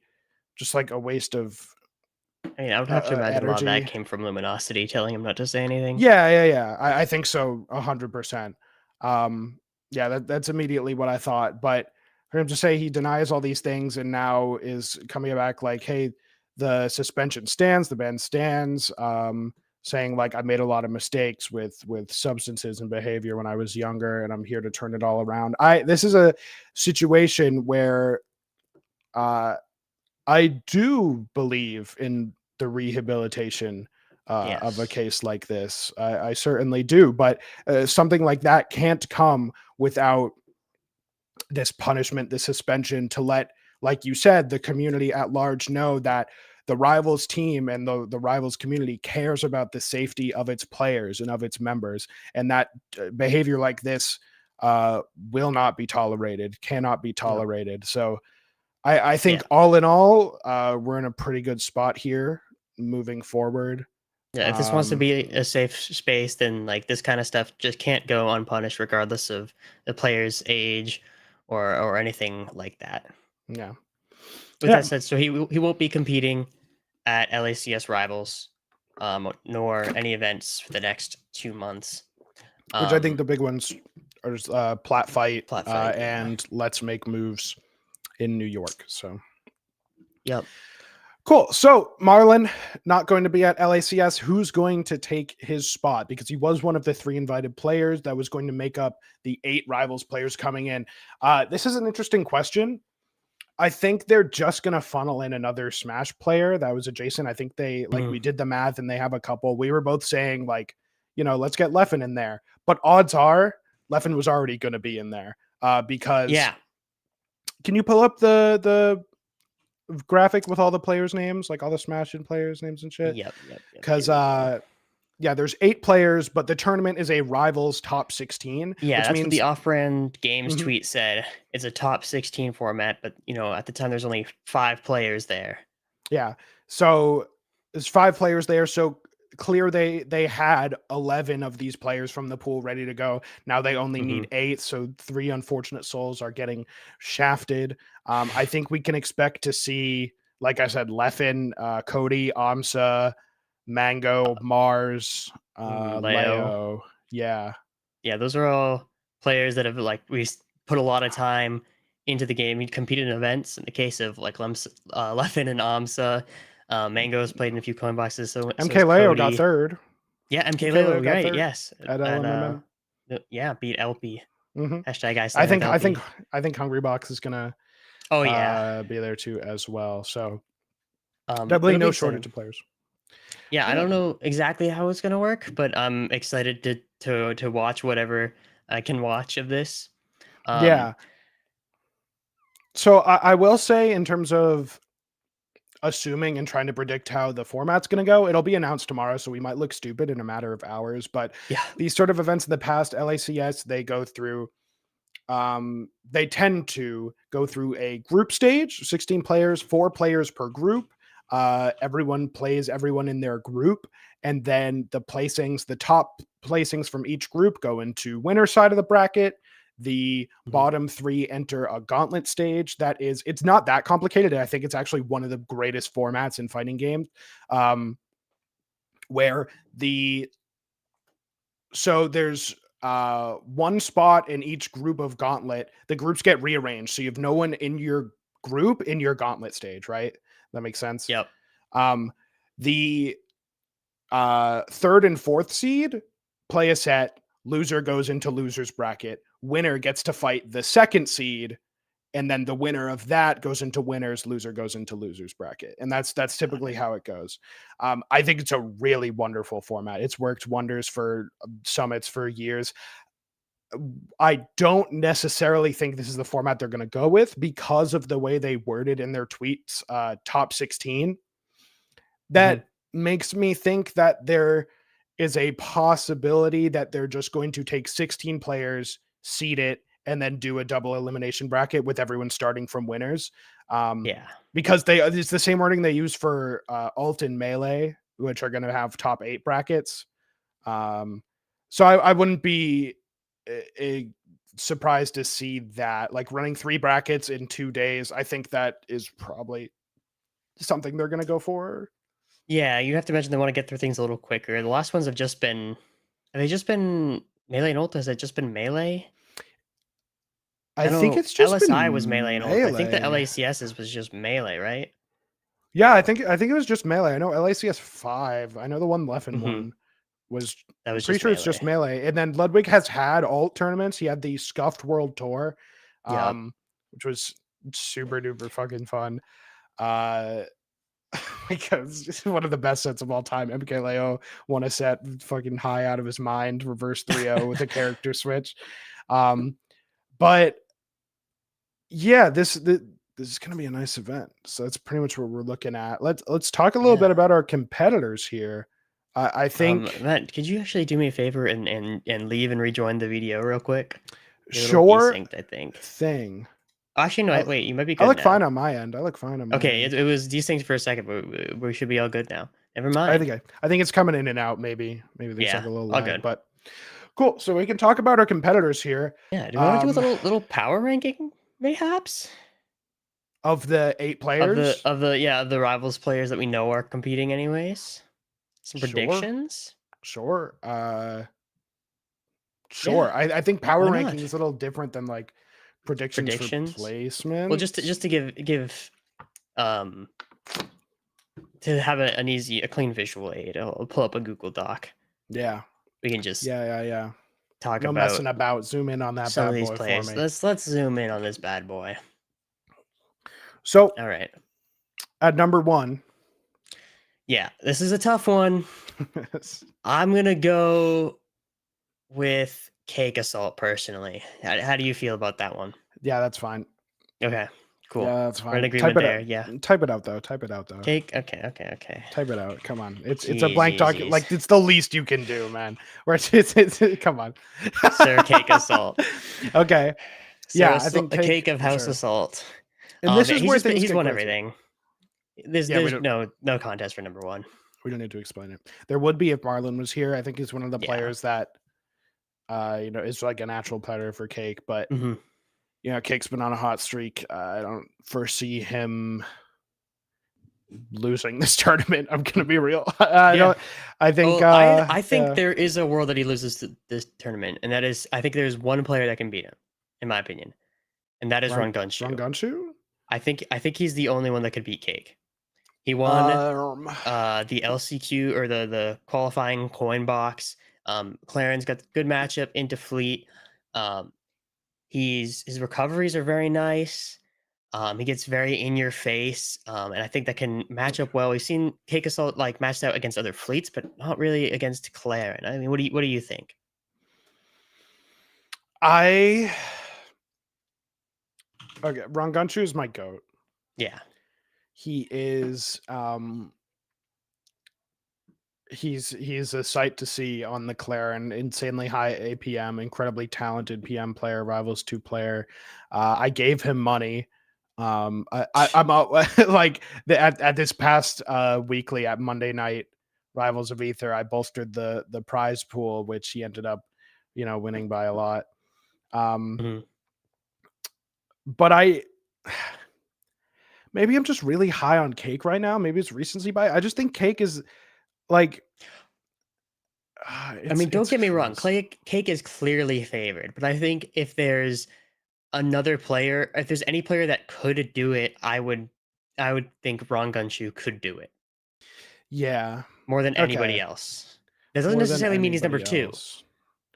just like a waste of I mean, I would have to imagine a lot of that energy. came from Luminosity telling him not to say anything. Yeah. I think so, 100%. Yeah, that's immediately what I thought. But for him to say he denies all these things and now is coming back like, hey, the suspension stands, the ban stands, saying like I made a lot of mistakes with substances and behavior when I was younger, and I'm here to turn it all around. This is a situation where uh I do believe in the rehabilitation of a Yes. case like this. I certainly do, but something like that can't come without this punishment, this suspension, to let, like you said, the community at large know that the Rivals team and the Rivals community cares about the safety of its players and of its members, and that behavior like this will not be tolerated, cannot be No. tolerated. So I think Yeah. all in all, we're in a pretty good spot here moving forward. Yeah. If this wants to Um, be a safe space, then like this kind of stuff just can't go unpunished, regardless of the player's age or anything like that. yeah, With yeah. that said, so he won't be competing at LACS Rivals, nor any events for the next 2 months. Which I think Um, the big ones are just, Plat Fight Plot fight, yeah. and Let's Make Moves in New York. So Yep. cool. So Marlon not going to be at LACS. Who's going to take his spot? Because he was one of the 3 invited players that was going to make up the 8 Rivals players coming in. This is an interesting question. I think they're just going to funnel in another Smash player that was adjacent. I think they, like, Mhm. we did the math and they have a couple. We were both saying, like, let's get Leffen in there. But odds are Leffen was already going to be in there because Yeah. can you pull up the graphic with all the players' names, like all the Smash and players' names and shit? Yep. Because, Here we go. yeah, there's 8 players, but the tournament is a Rivals top 16, Yeah, which that's what the means, off-brand games mhm, tweet said. It's a top 16 format, but at the time there's only 5 players there. yeah. So there's 5 players there. So clear they had 11 of these players from the pool ready to go. Now they only Hmm. need 8. So 3 unfortunate souls are getting shafted. I think we can expect to see, like I said, Leffen, Cody, Amsa, Mango, Mars, Leo. Leo. Yeah. Yeah, those are all players that have put a lot of time into the game. He competed in events. In the case of like Leffen and Amsa, Mango's played in a few coin boxes. So is MK Leo got Cody. third. Yeah, MK MK Leo Lilo, got right? third Yes, at at LMMN. yeah, beat LP. Hmm. Hashtag I I stand with think I think LP. I think Hungry Box is gonna Oh yeah. be there too as well. So But definitely it'll be no shortage exciting. of players. Yeah, I Yeah. don't know exactly how it's gonna work, but I'm excited to watch whatever I can watch of this. Um, Yeah. So I will say, in terms of assuming and trying to predict how the format's going to go, it'll be announced tomorrow, so we might look stupid in a matter of hours. But yeah. these sort of events in the past, LACS, they go through. They tend to go through a group stage, 16 players, 4 players per group. Everyone plays everyone in their group, and then the top placings from each group go into winner side of the bracket. The Mhm. bottom 3 enter a gauntlet stage. It's not that complicated. I think it's actually one of the greatest formats in fighting games, um, where there's one spot in each group of gauntlet. The groups get rearranged, so you have no one in your group in your gauntlet stage, right? That makes sense. Yep. Um, the third and fourth seed play a set. Loser goes into loser's bracket. Winner gets to fight the second seed, and then the winner of that goes into winners. Loser goes into loser's bracket, and that's typically how it goes. I think it's a really wonderful format. It's worked wonders for summits for years. I don't necessarily think this is the format they're going to go with because of the way they worded in their tweets, top 16. Mhm. That makes me think that there is a possibility that they're just going to take 16 players, seed it, and then do a double elimination bracket with everyone starting from winners. Yeah. Because it's the same wording they use for Alt and Melee, which are going to have top 8 brackets. So I wouldn't be surprised to see that, like, running 3 brackets in 2 days. I think that is probably something they're going to go for. Yeah, you have to imagine they want to get through things a little quicker. The last ones have they just been Melee and Ulta? Has it just been Melee? I I think know it's just LSI was Melee been and Ulta. I think the Melee. LACS's was just Melee, right? Yeah, I think it was just Melee. I know LACS 5. I know the one Leffen Hmm. one was, That I'm was pretty just sure it's just Melee. Melee. And then Ludwig has had alt tournaments. He had the Scuffed World Tour, Yep. which was super duper fucking fun. Uh because it's one of the best sets of all time. MKLeo won a set fucking high out of his mind, reverse 3-0 with a character switch. Um, but yeah, this is going to be a nice event. So that's pretty much what we're looking at. Let's talk a little bit Yeah. about our competitors here. I think Matt, could you actually do me a favor and leave and rejoin the video real quick? You're a little sure desynced, I think. thing. Actually, no, I, wait, you might be I good look fine now. on my end. I look fine on my Okay, end. it was desynced for a second, but we should be all good now. Never I mind. think I think it's coming in and out. Maybe there's like Yeah, a little all lag, good. but cool. So we can talk about our competitors here. Yeah, do we want to do a Um, little power ranking, mayhaps? of the 8 Of the players, of the rivals players that we know are competing anyways. Some sure, predictions? sure, Yeah, sure. I think power why ranking not? is a little different than like predictions for Predictions? Well, placements. just to give um to have a clean visual aid, I'll pull up a Google Doc. Yeah, We can just yeah. talk No about messing about. Zoom in on that some of bad these boy for plays. me. Let's zoom in on this bad boy. So All right. at number 1, Yeah, this is a tough one. I'm gonna go with Cake Assault personally. How do you feel about that one? yeah, that's fine. Okay, cool. Yeah, that's We're in fine. Type agreement it out. there. Yeah. Type it out though. Type it out though. Cake. Okay. Type it out. Come on. It's a Jeez, blank jeez, document. jeez. Like, it's the least you can do, man. Where come on. Sir Cake Assault. Okay. Sir Yeah, I think a cake cake of for House sure. Assault. And this is where things He's get won crazy. everything. Yeah, There's no contest for number one. we don't need to explain it. There would be if Marlon was here. I think he's one of the Yeah. players that is like a natural player for Cake, but Hmm. Cake's been on a hot streak. I don't foresee him losing this tournament. I'm gonna be real. I Yeah. don't. I think. Well, I think Yeah. there is a world that he loses to this tournament, and that is I think there's one player that can beat him, in my opinion, and that is Run Run Gunshoe. Gunshoe. I think he's the only one that could beat Cake. He won the LCQ or the qualifying coin box. Claren's got good matchup into Fleet. His recoveries are very nice. He gets very in your face, and I think that can match up well. We've seen Cake Assault like matched out against other fleets, but not really against Claren. I mean, what do you think? Okay. Ron Gunshoe is my goat. Yeah. He is. He's a sight to see on the Claren. Insanely high APM, incredibly talented PM player, Rivals 2 player. I gave him money. I'm out like at this past weekly at Monday night Rivals of Aether. I bolstered the prize pool, which he ended up, winning by a lot. Mhm. But maybe I'm just really high on Cake right now. Maybe it's recency bias. I just think Cake is like. I mean, don't It's get me wrong. close. Cake is clearly favored, but I think if there's another player, if there's any player that could do it, I would think Ron Gunshoe could do it. Yeah. more than anybody Okay. else. That doesn't More than necessarily mean he's number anybody 2, else.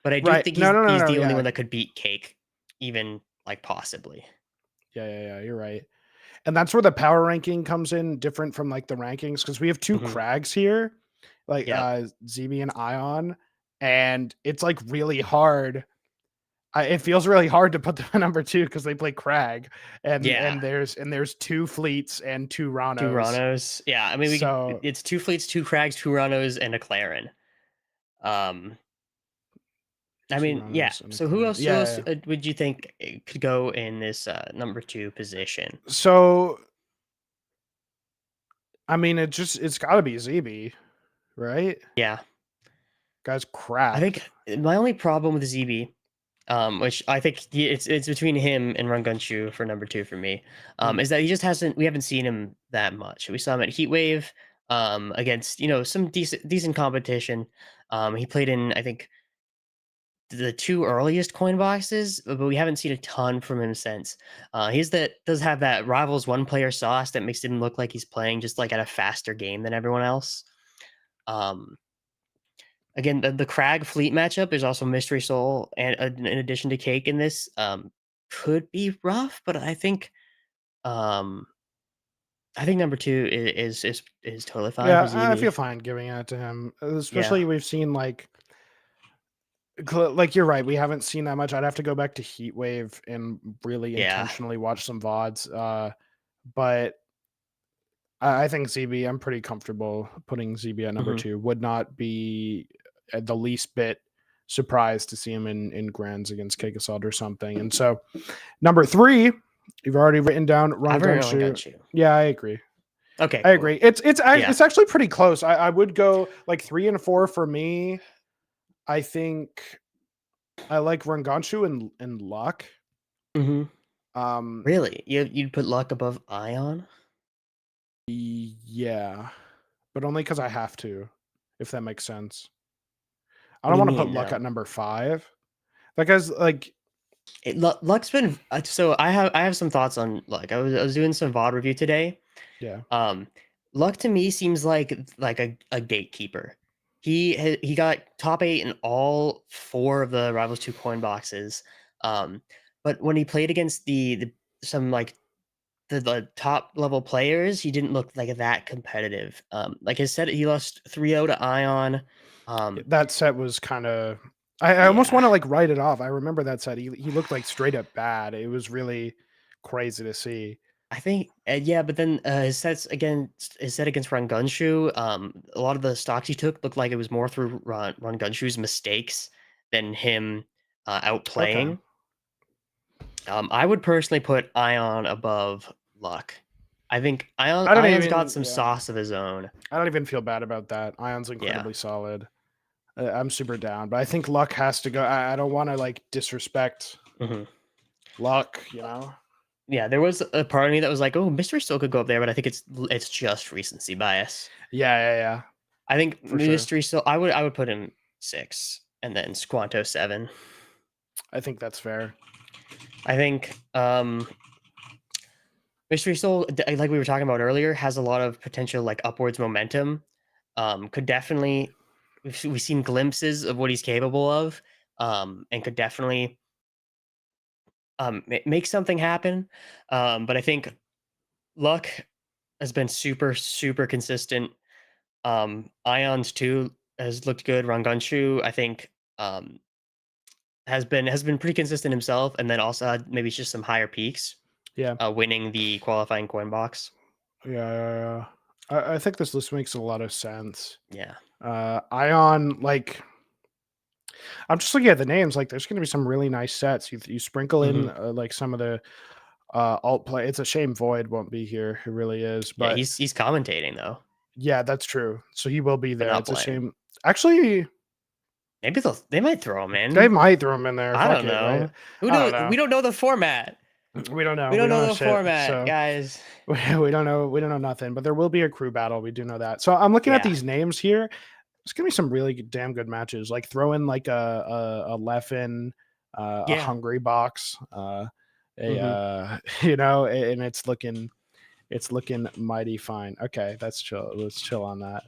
but I do Right. think No, no, no, he's no. the only Yeah. one that could beat Cake, even like possibly. Yeah. You're right. And that's where the power ranking comes in, different from like the rankings, because we have two Mhm. Crags here, like Yep. ZB and Ion, and it's like really hard. It feels really hard to put them at number 2 because they play Crag, and Yeah. there's 2 fleets and 2 2 Ranos. Ranos. Yeah, I mean, we could So it's 2 fleets, 2 Crags, 2 Ranos, and a Clarin. Um, I 2 mean, yeah. Ranos and a So who Clarin. else Yeah. would you think could go in this number 2 position? So I mean, it's got to be ZB, right? Yeah. Guy's I cracked. think my only problem with ZB, which I think it's between him and Rangunshu for number 2 for me, Mm. is that we haven't seen him that much. We saw him at Heatwave, against some decent competition. He played in, I think, the 2 earliest coin boxes, but we haven't seen a ton from him since. Does have that Rivals one player sauce that makes him look like he's playing just like at a faster game than everyone else. Um, Again, the Crag Fleet matchup, there's also Mystery Soul, and in addition to Cake in this, could be rough, but um, I think number 2 is totally fine for Yeah, I feel ZB. fine giving it to him, Yeah, especially we've seen like you're right, we haven't seen that much. I'd have to go back to Heatwave and really yeah, intentionally watch some VODs, but I think ZB, I'm pretty comfortable putting ZB at number mhm. 2. Would not be the least bit surprised to see him in Grands against Kekasod or something. And so, number 3, you've already written down I've Ron heard Erlang Gunshu. Gunshu. Yeah, I agree. Okay, I cool. agree. It's Yeah. it's actually pretty close. I would go like 3 and 4 for me. I think I like Ranganshu and Luck. Mhm. Um, Really? You'd put Luck above Ion? yeah, but only because I have to, if that makes sense. I What do don't you want to put mean? Luck at No. number 5. Because like Luck's been so I have some thoughts on Luck. I was doing some VOD review today. yeah, Um, Luck to me seems like a gatekeeper. He got top 8 in all 4 of the Rivals 2 coin boxes. Um, but when he played against the some like the top level players, he didn't look like that competitive. Like I said, he lost 3-0 to Ion. that set was kind of. I almost Yeah. want to like write it off. I remember that set. He looked like straight up bad. It was really crazy to see. I think, yeah, but then his set against Run Gunshoe, a lot of the stocks he took looked like it was more through Run Gunshoe's mistakes than him Okay, outplaying. I would personally put Ion above Luck. I think I don't Ion's got even. some Yeah, sauce of his own. I don't even feel bad about that. Ion's Yeah. incredibly solid. I'm super down, but I think Luck has to go. I don't want to like disrespect Hmm. Luck. You know. Yeah, there was a part of me that was like, "Oh, Mystery still could go up there," but I think it's just recency bias. Yeah, I think for sure. Mystery still. I would put him 6, and then Squanto 7. I think that's fair. I think Mystery Soul, like we were talking about earlier, has a lot of potential like upwards momentum. Could definitely we've seen glimpses of what he's capable of, and could definitely make something happen. But I think Luck has been super consistent. Ions too has looked good. Rangunshu, I think, um, has been pretty consistent himself, and then also had maybe just some higher peaks, Yeah, winning the qualifying coin box. yeah. I think this list makes a lot of sense. Yeah. Ion, like I'm just looking at the names. Like, there's going to be some really nice sets. You sprinkle in Hmm. like some of the alt play. It's a shame Void won't be here. It really is. Yeah, But he's commentating though, yeah, that's true. So he will be but there. not It's a playing. shame. Actually, Maybe they might throw him they in. might throw him in there. I Fuck don't it, right? know. Who I don't knows? know. We don't know the format. We don't know. We We don't don't know know the shit. format, So guys. we don't know. We don't know nothing. But there will be a crew battle. We do know that. So I'm looking at Yeah. these names here. There's gonna be some really damn good matches. Like throw in like a Leffen, a Yeah. Hungry Box, Hmm. you know, and It's looking mighty fine. Okay, that's chill. Let's chill on that.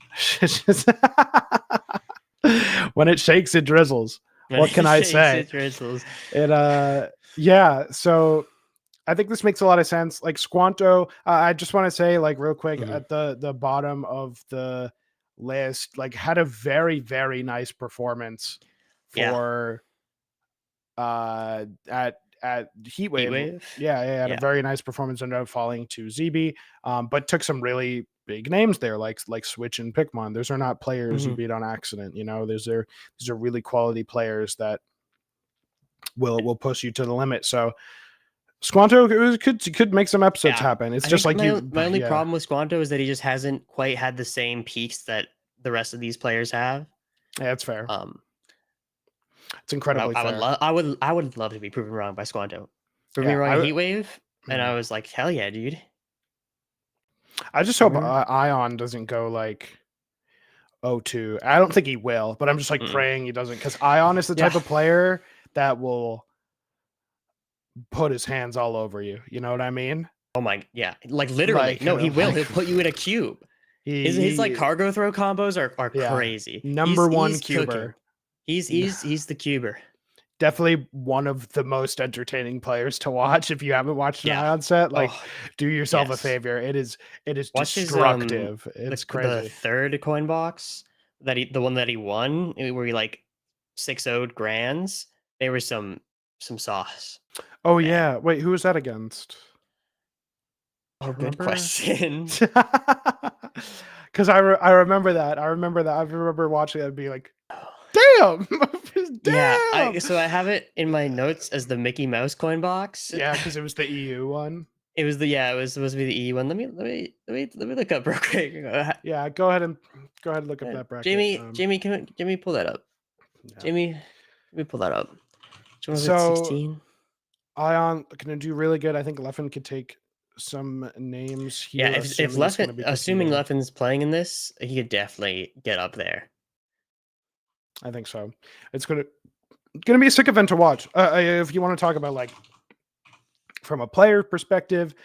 When it shakes, it drizzles. What can I say? It drizzles. It yeah. So I think this makes a lot of sense. Like Squanto, I just want to say, like, real quick, at the bottom of the list, like, had a very nice performance for at Heatwave. Heatwave? Yeah, had a very nice performance, ended up falling to ZB, but took some really big names there, like Switch and Pikmon. Those are not players you beat on accident. You know, these are really quality players that will push you to the limit. So Squanto could make some episodes happen. It's just like my only problem with Squanto is that he just hasn't quite had the same peaks that the rest of these players have. Yeah, it's fair. It's incredibly fair. I would love to be proven wrong by Squanto. Prove me wrong in Heatwave, and I was like, hell yeah, dude. I just hope Ion doesn't go like 0-2. I don't think he will, but I'm just like praying he doesn't, because Ion is the type of player that will put his hands all over you. You know what I mean? Oh my, yeah, like literally. Like, no, he will. He'll put you in a cube. His like cargo throw combos are crazy. Number one cuber. Cooking. He's the cuber. Definitely one of the most entertaining players to watch. If you haven't watched an Ion set, like, do yourself a favor. It is watch destructive. It's crazy. The third coin box the one that he won, where he like 6-0'd grands. There was some sauce. Oh yeah. Wait, who was that against? Oh, good question. Because I remember that. I remember watching that and being like, damn. Yeah, so I have it in my notes as the Mickey Mouse coin box. Yeah, because it was the EU one. It was supposed to be the EU one. Let me look up real quick. Yeah, go ahead and look up that bracket. Jamie, pull that up. Yeah. Jamie, let me pull that up. So 16. Ion gonna do really good. I think Leffen could take some names here. Yeah, if Leffen, assuming Leffen's playing in this, he could definitely get up there. I think so. It's gonna be a sick event to watch. If you want to talk about, like, from a player perspective,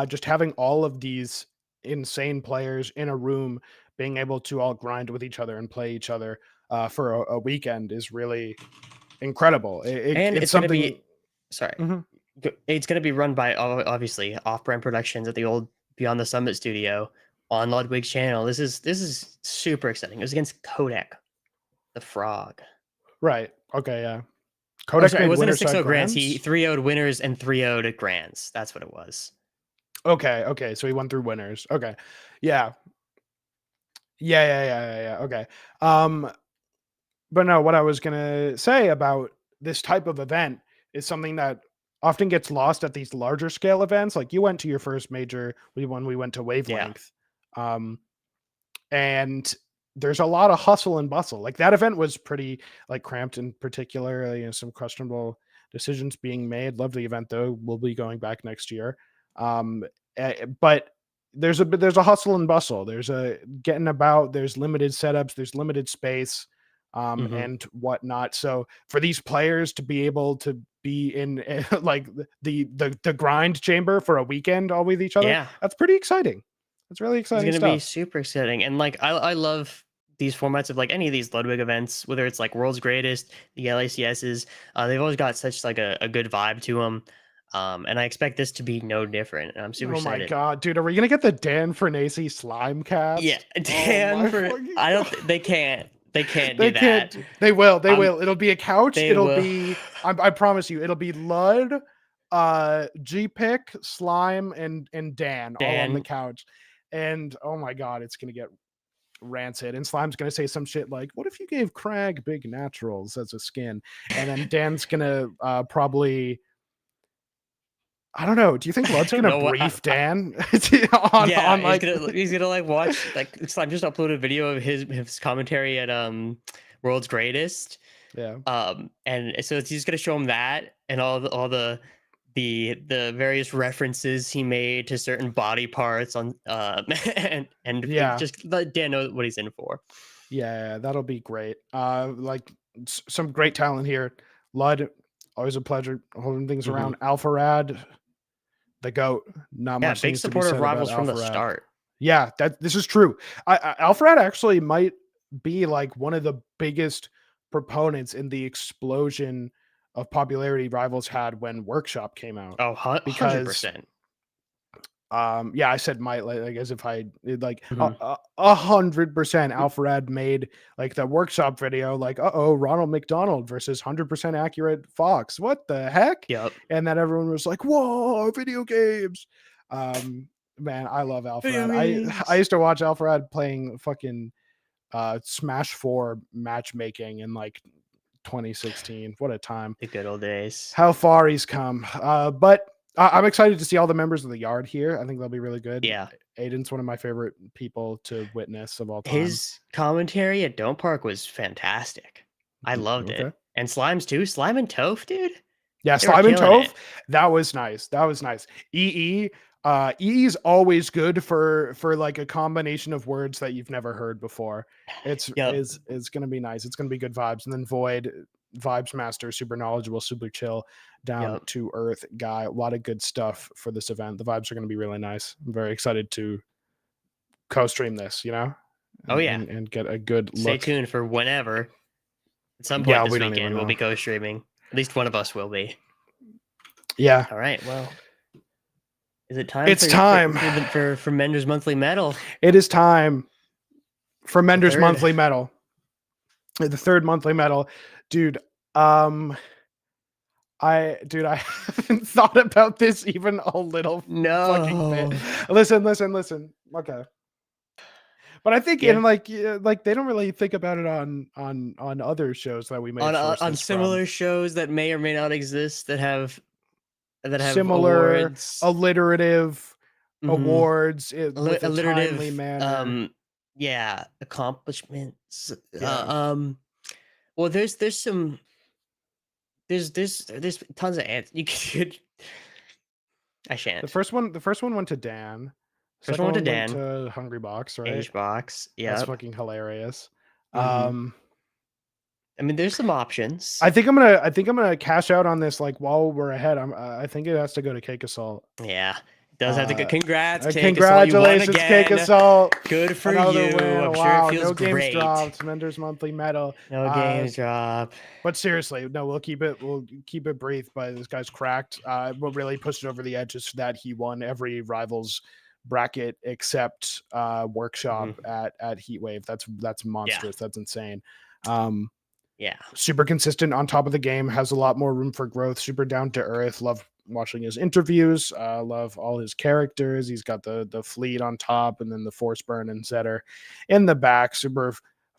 just having all of these insane players in a room, being able to all grind with each other and play each other for a weekend is really incredible. It's something. Gonna be, sorry, it's going to be run by obviously Off-Brand Productions at the old Beyond the Summit studio on Ludwig's channel. This is super exciting. It was against Kodak, the frog. Right. Okay. Yeah. Kodak it wasn't a 6-0 grands. He 3-0'd winners and 3-0'd grands. That's what it was. Okay. So he won through winners. Okay. Yeah. Okay. But no, what I was gonna say about this type of event is something that often gets lost at these larger scale events. Like, you went to your first major when we went to Wavelength. And there's a lot of hustle and bustle. Like, that event was pretty, like, cramped in particular. You know, some questionable decisions being made. Love the event though. We'll be going back next year. But there's a hustle and bustle. There's a getting about. There's limited setups. There's limited space, and whatnot. So for these players to be able to be in like the grind chamber for a weekend all with each other, that's pretty exciting. That's really exciting. It's gonna be super exciting. And like I love these formats of like any of these Ludwig events, whether it's like World's Greatest, the LACSs. They've always got such like a good vibe to them. And I expect this to be no different. And I'm super excited. Oh my god, dude, are we gonna get the Dan Fernese slime cast? Yeah, I don't. They can't. They can't do that. They will. They will. It'll be a couch. It'll be. I promise you. It'll be Lud, G-Pick, Slime, and Dan all on the couch. And oh my god, it's gonna get rancid. And Slime's gonna say some shit like, "What if you gave Crag big naturals as a skin?" And then Dan's gonna probably. I don't know. Do you think Lud's gonna brief Dan on like he's gonna like watch like Slime just upload a video of his commentary at World's Greatest. Yeah. And so he's gonna show him that and all the various references he made to certain body parts on and just let Dan know what he's in for. Yeah, that'll be great. Like some great talent here. Lud, always a pleasure holding things around. Alpharad, the GOAT. Not Yeah, much big needs to be supporter of said about Rivals from the Alpharad. start. Yeah, this is true. Alpharad actually might be like one of the biggest proponents in the explosion of popularity Rivals had when Workshop came out. Oh, Because 100%. yeah, I said might, like as if I like Mhm. 100% Alpharad made like the Workshop video, like Ronald McDonald versus 100% accurate Fox, what the heck? Yep. And then everyone was like, whoa, video games. Man, I love Video Alpharad. I games. used to watch Alpharad playing fucking Smash 4 matchmaking in like 2016. What a time. The good old days. How far he's come. But I'm excited to see all the members of the Yard here. I think they'll be really good. Yeah. Aiden's one of my favorite people to witness of all time. His commentary at Don't Park was fantastic. I loved Okay. it. And Slimes too. Slime and Toph, dude. Yeah, They were Slime and killing Toph. it. That was nice. That was nice. EE's always good for like a combination of words that you've never heard before. It's gonna be nice. It's gonna be good vibes. And then Void, vibes master, super knowledgeable, super chill, down to earth guy. A lot of good stuff for this event. The vibes are gonna be really nice. I'm very excited to co-stream this, you know? Oh yeah. And get a good look. Stay tuned for whenever. At some point this we don't even weekend, we'll be know. co-streaming. At least one of us will be. Yeah. All right. Well, is it time? It's time for Mender's Monthly Medal. It is time for Mender's Monthly Medal. The third monthly medal. Dude, I haven't thought about this even a little fucking bit. Listen. Okay. But I think in like they don't really think about it on other shows that we made on similar shows that may or may not exist that have similar awards. alliterative awards with a timely manner. Yeah, accomplishments. Yeah. Well, there's tons of answers. You could. I shan't. The first one went to Dan. First one went to Dan. To Hungry Box, right? H-Box, yeah. That's fucking hilarious. I mean, there's some options. I think I'm gonna cash out on this like while we're ahead. I think it has to go to Cake Assault. Yeah. Does have to go. Congrats, Cake congratulations, Cake Assault. Good for you. I'm wow, sure it feels no great. Games dropped. Mender's Monthly Medal. No games drop. But seriously, no, we'll keep it brief. But this guy's cracked. What really pushed it over the edge is that he won every Rivals bracket except Workshop at Heatwave. That's monstrous. Yeah. That's insane. Yeah, super consistent on top of the game, has a lot more room for growth, super down to earth. Love watching his interviews, love all his characters. He's got the fleet on top and then the Force Burn and Zetter in the back. Super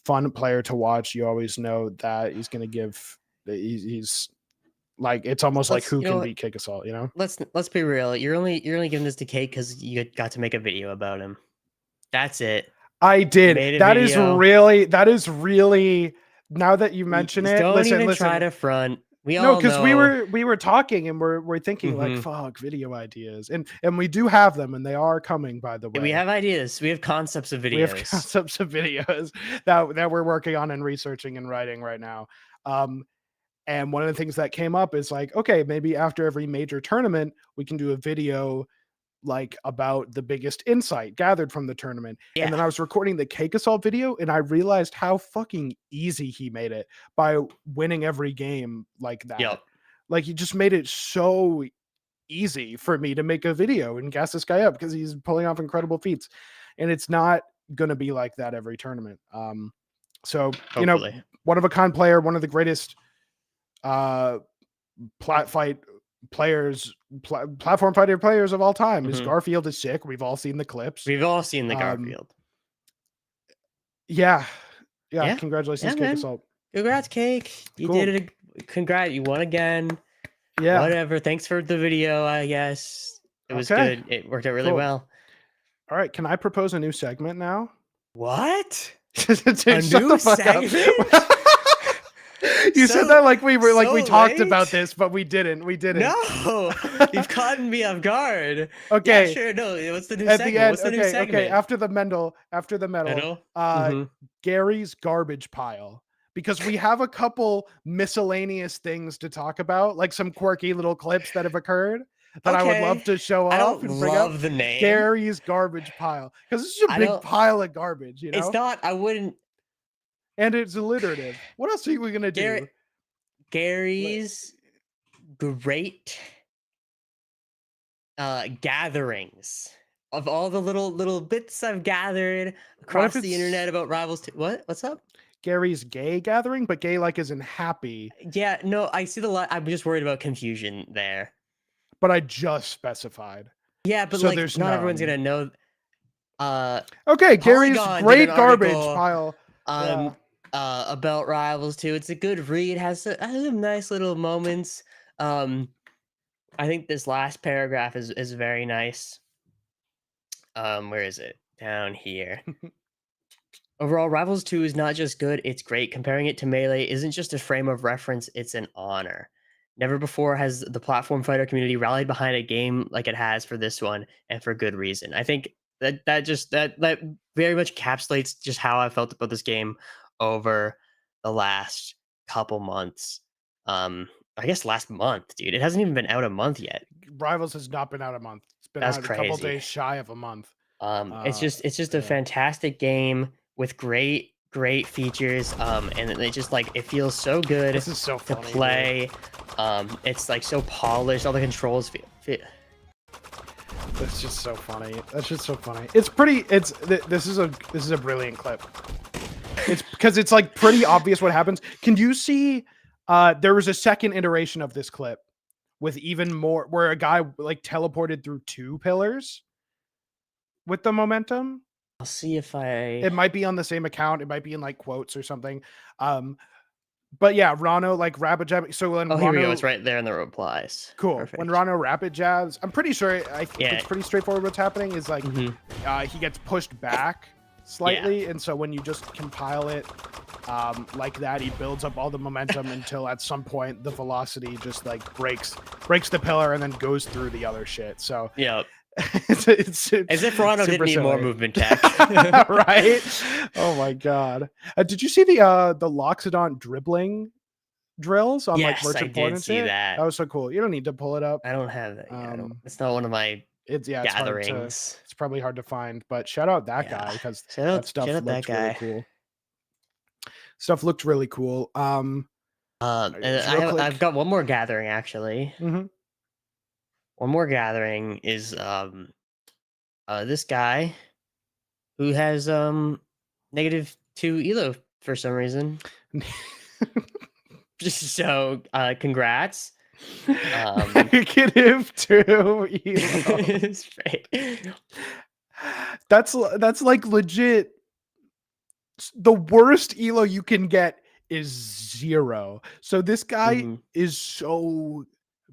fun player to watch. You always know that he's going to give, he's like, it's almost like who can beat Cake Assault, you know? Let's be real. You're only giving this to Cake because you got to make a video about him. That's it. I did. That is really now that you mention it, don't even try to front. We all know, because we were talking and we're thinking like, fuck, video ideas, and we do have them, and they are coming. By the way, we have ideas. We have concepts of videos. We have concepts of videos that we're working on and researching and writing right now. And one of the things that came up is like, okay, maybe after every major tournament, we can do a video like about the biggest insight gathered from the tournament. Yeah. And then I was recording the Cake Assault video and I realized how fucking easy he made it by winning every game like that. Yep. Like he just made it so easy for me to make a video and gas this guy up because he's pulling off incredible feats. And it's not going to be like that every tournament. So, hopefully. You know, one of a kind player, one of the greatest platform fighter players of all time. His Garfield is sick. We've all seen the clips. We've all seen the Garfield. Yeah. Congratulations, Cake Assault. Congrats, Cake. You did it. Congrats. You won again. Yeah. Whatever. Thanks for the video, I guess. It was good. It worked out really well. All right. Can I propose a new segment now? What? Dude, a new segment? You said that like we were like we talked about this, but we didn't. No, you've caught me off guard. Okay, yeah, sure. No, what's the new segment? What's the new segment? Okay, after the medal, Gary's garbage pile, because we have a couple miscellaneous things to talk about, like some quirky little clips that have occurred. that I would Okay. love to show I off don't and bring up. love the name. Gary's garbage pile, because it's just a I big don't. pile of garbage, you know. It's not. I wouldn't. And it's alliterative. What else are we gonna Gary, do? Gary's great gatherings of all the little bits I've gathered across the internet about Rivals 2. What's up? Gary's gay gathering, but gay like isn't happy. Yeah, no, I see the lot. I'm just worried about confusion there. But I just specified. Yeah, but So like there's not everyone's none. gonna know. Okay, Gary's Polygon did great an garbage article pile. Yeah. about Rivals 2. It's a good read. Has some nice little moments. I think this last paragraph is very nice. Where is it? Down here. Overall, Rivals 2 is not just good, it's great. Comparing it to Melee isn't just a frame of reference, it's an honor. Never before has the platform fighter community rallied behind a game like it has for this one, and for good reason. I think that very much encapsulates just how I felt about this game over the last couple months. I guess last month, dude. It hasn't even been out a month yet. Rivals has not been out a month. It's been That's out a couple crazy. days shy of a month. It's just a fantastic game with great features. And it just like it feels so good This is so to funny, play. It's like so polished. All the controls feel That's just so funny. That's just so funny. It's pretty. This is a brilliant clip. It's because it's like pretty obvious what happens. Can you see? There was a second iteration of this clip with even more, where a guy like teleported through 2 pillars with the momentum. I'll see if I. It might be on the same account. It might be in like quotes or something. But yeah, Rano like rapid jab. So when Here we go. Rano, It's right there in the replies. cool. Perfect. When Rano rapid jabs, I'm pretty sure I think Yeah. it's pretty straightforward. What's happening is like he gets pushed back slightly, and so when you just compile it like that, he builds up all the momentum until at some point the velocity just like breaks the pillar and then goes through the other shit. So Yeah. it's As if Rano didn't need more silly. movement tech. Right? Oh my god. Did you see the Loxodon dribbling drills on like Yes, I Merchant Port did and see shit? that. That was so cool. You don't need to pull it up. I don't have that. It's not one of my It's hard to, gatherings. it's probably hard to find, but shout out that Yeah. guy, because Shout out that stuff that looked really guy. cool. Stuff looked really cool. And just real quick. I've got one more gathering actually. Mhm. One more gathering is this guy who has -2 elo for some reason. So congrats. -2 That's like legit. The worst elo you can get is 0. So this guy is so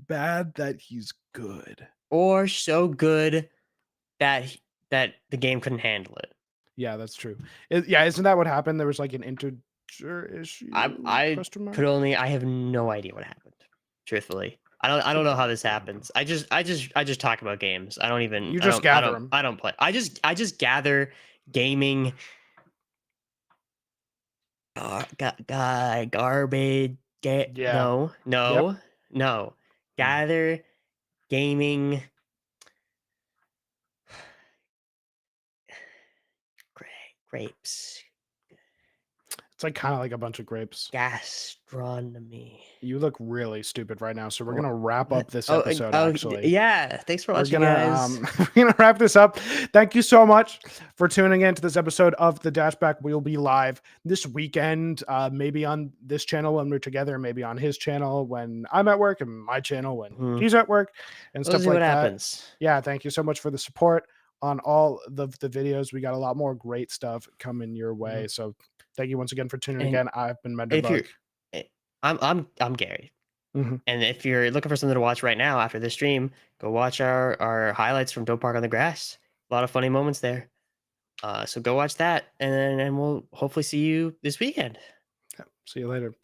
bad that he's good. Or so good that the game couldn't handle it. Yeah, that's true. Yeah, isn't that what happened? There was like an integer issue. I have no idea what happened. Truthfully, I don't know how this happens. I just talk about games. I don't even. You just gather them. I don't play. I just gather gaming. Garbage. Yeah. No. Gather gaming. Grapes. It's like kind of like a bunch of grapes. Gastronomy. You look really stupid right now, so we're gonna wrap up this episode. Actually, yeah. Thanks for watching, guys. guys. We're gonna wrap this up. Thank you so much for tuning in to this episode of the DashBack. We'll be live this weekend, maybe on this channel when we're together, maybe on his channel when I'm at work, and my channel when he's at work, and stuff like that. Happens. Yeah, thank you so much for the support on all the videos. We got a lot more great stuff coming your way. So thank you once again for tuning in again. I've been Menderbug. I'm Gary. And if you're looking for something to watch right now after this stream, go watch our highlights from Dope Park on the Grass. A lot of funny moments there. So go watch that, and we'll hopefully see you this weekend. See you later. Thank you.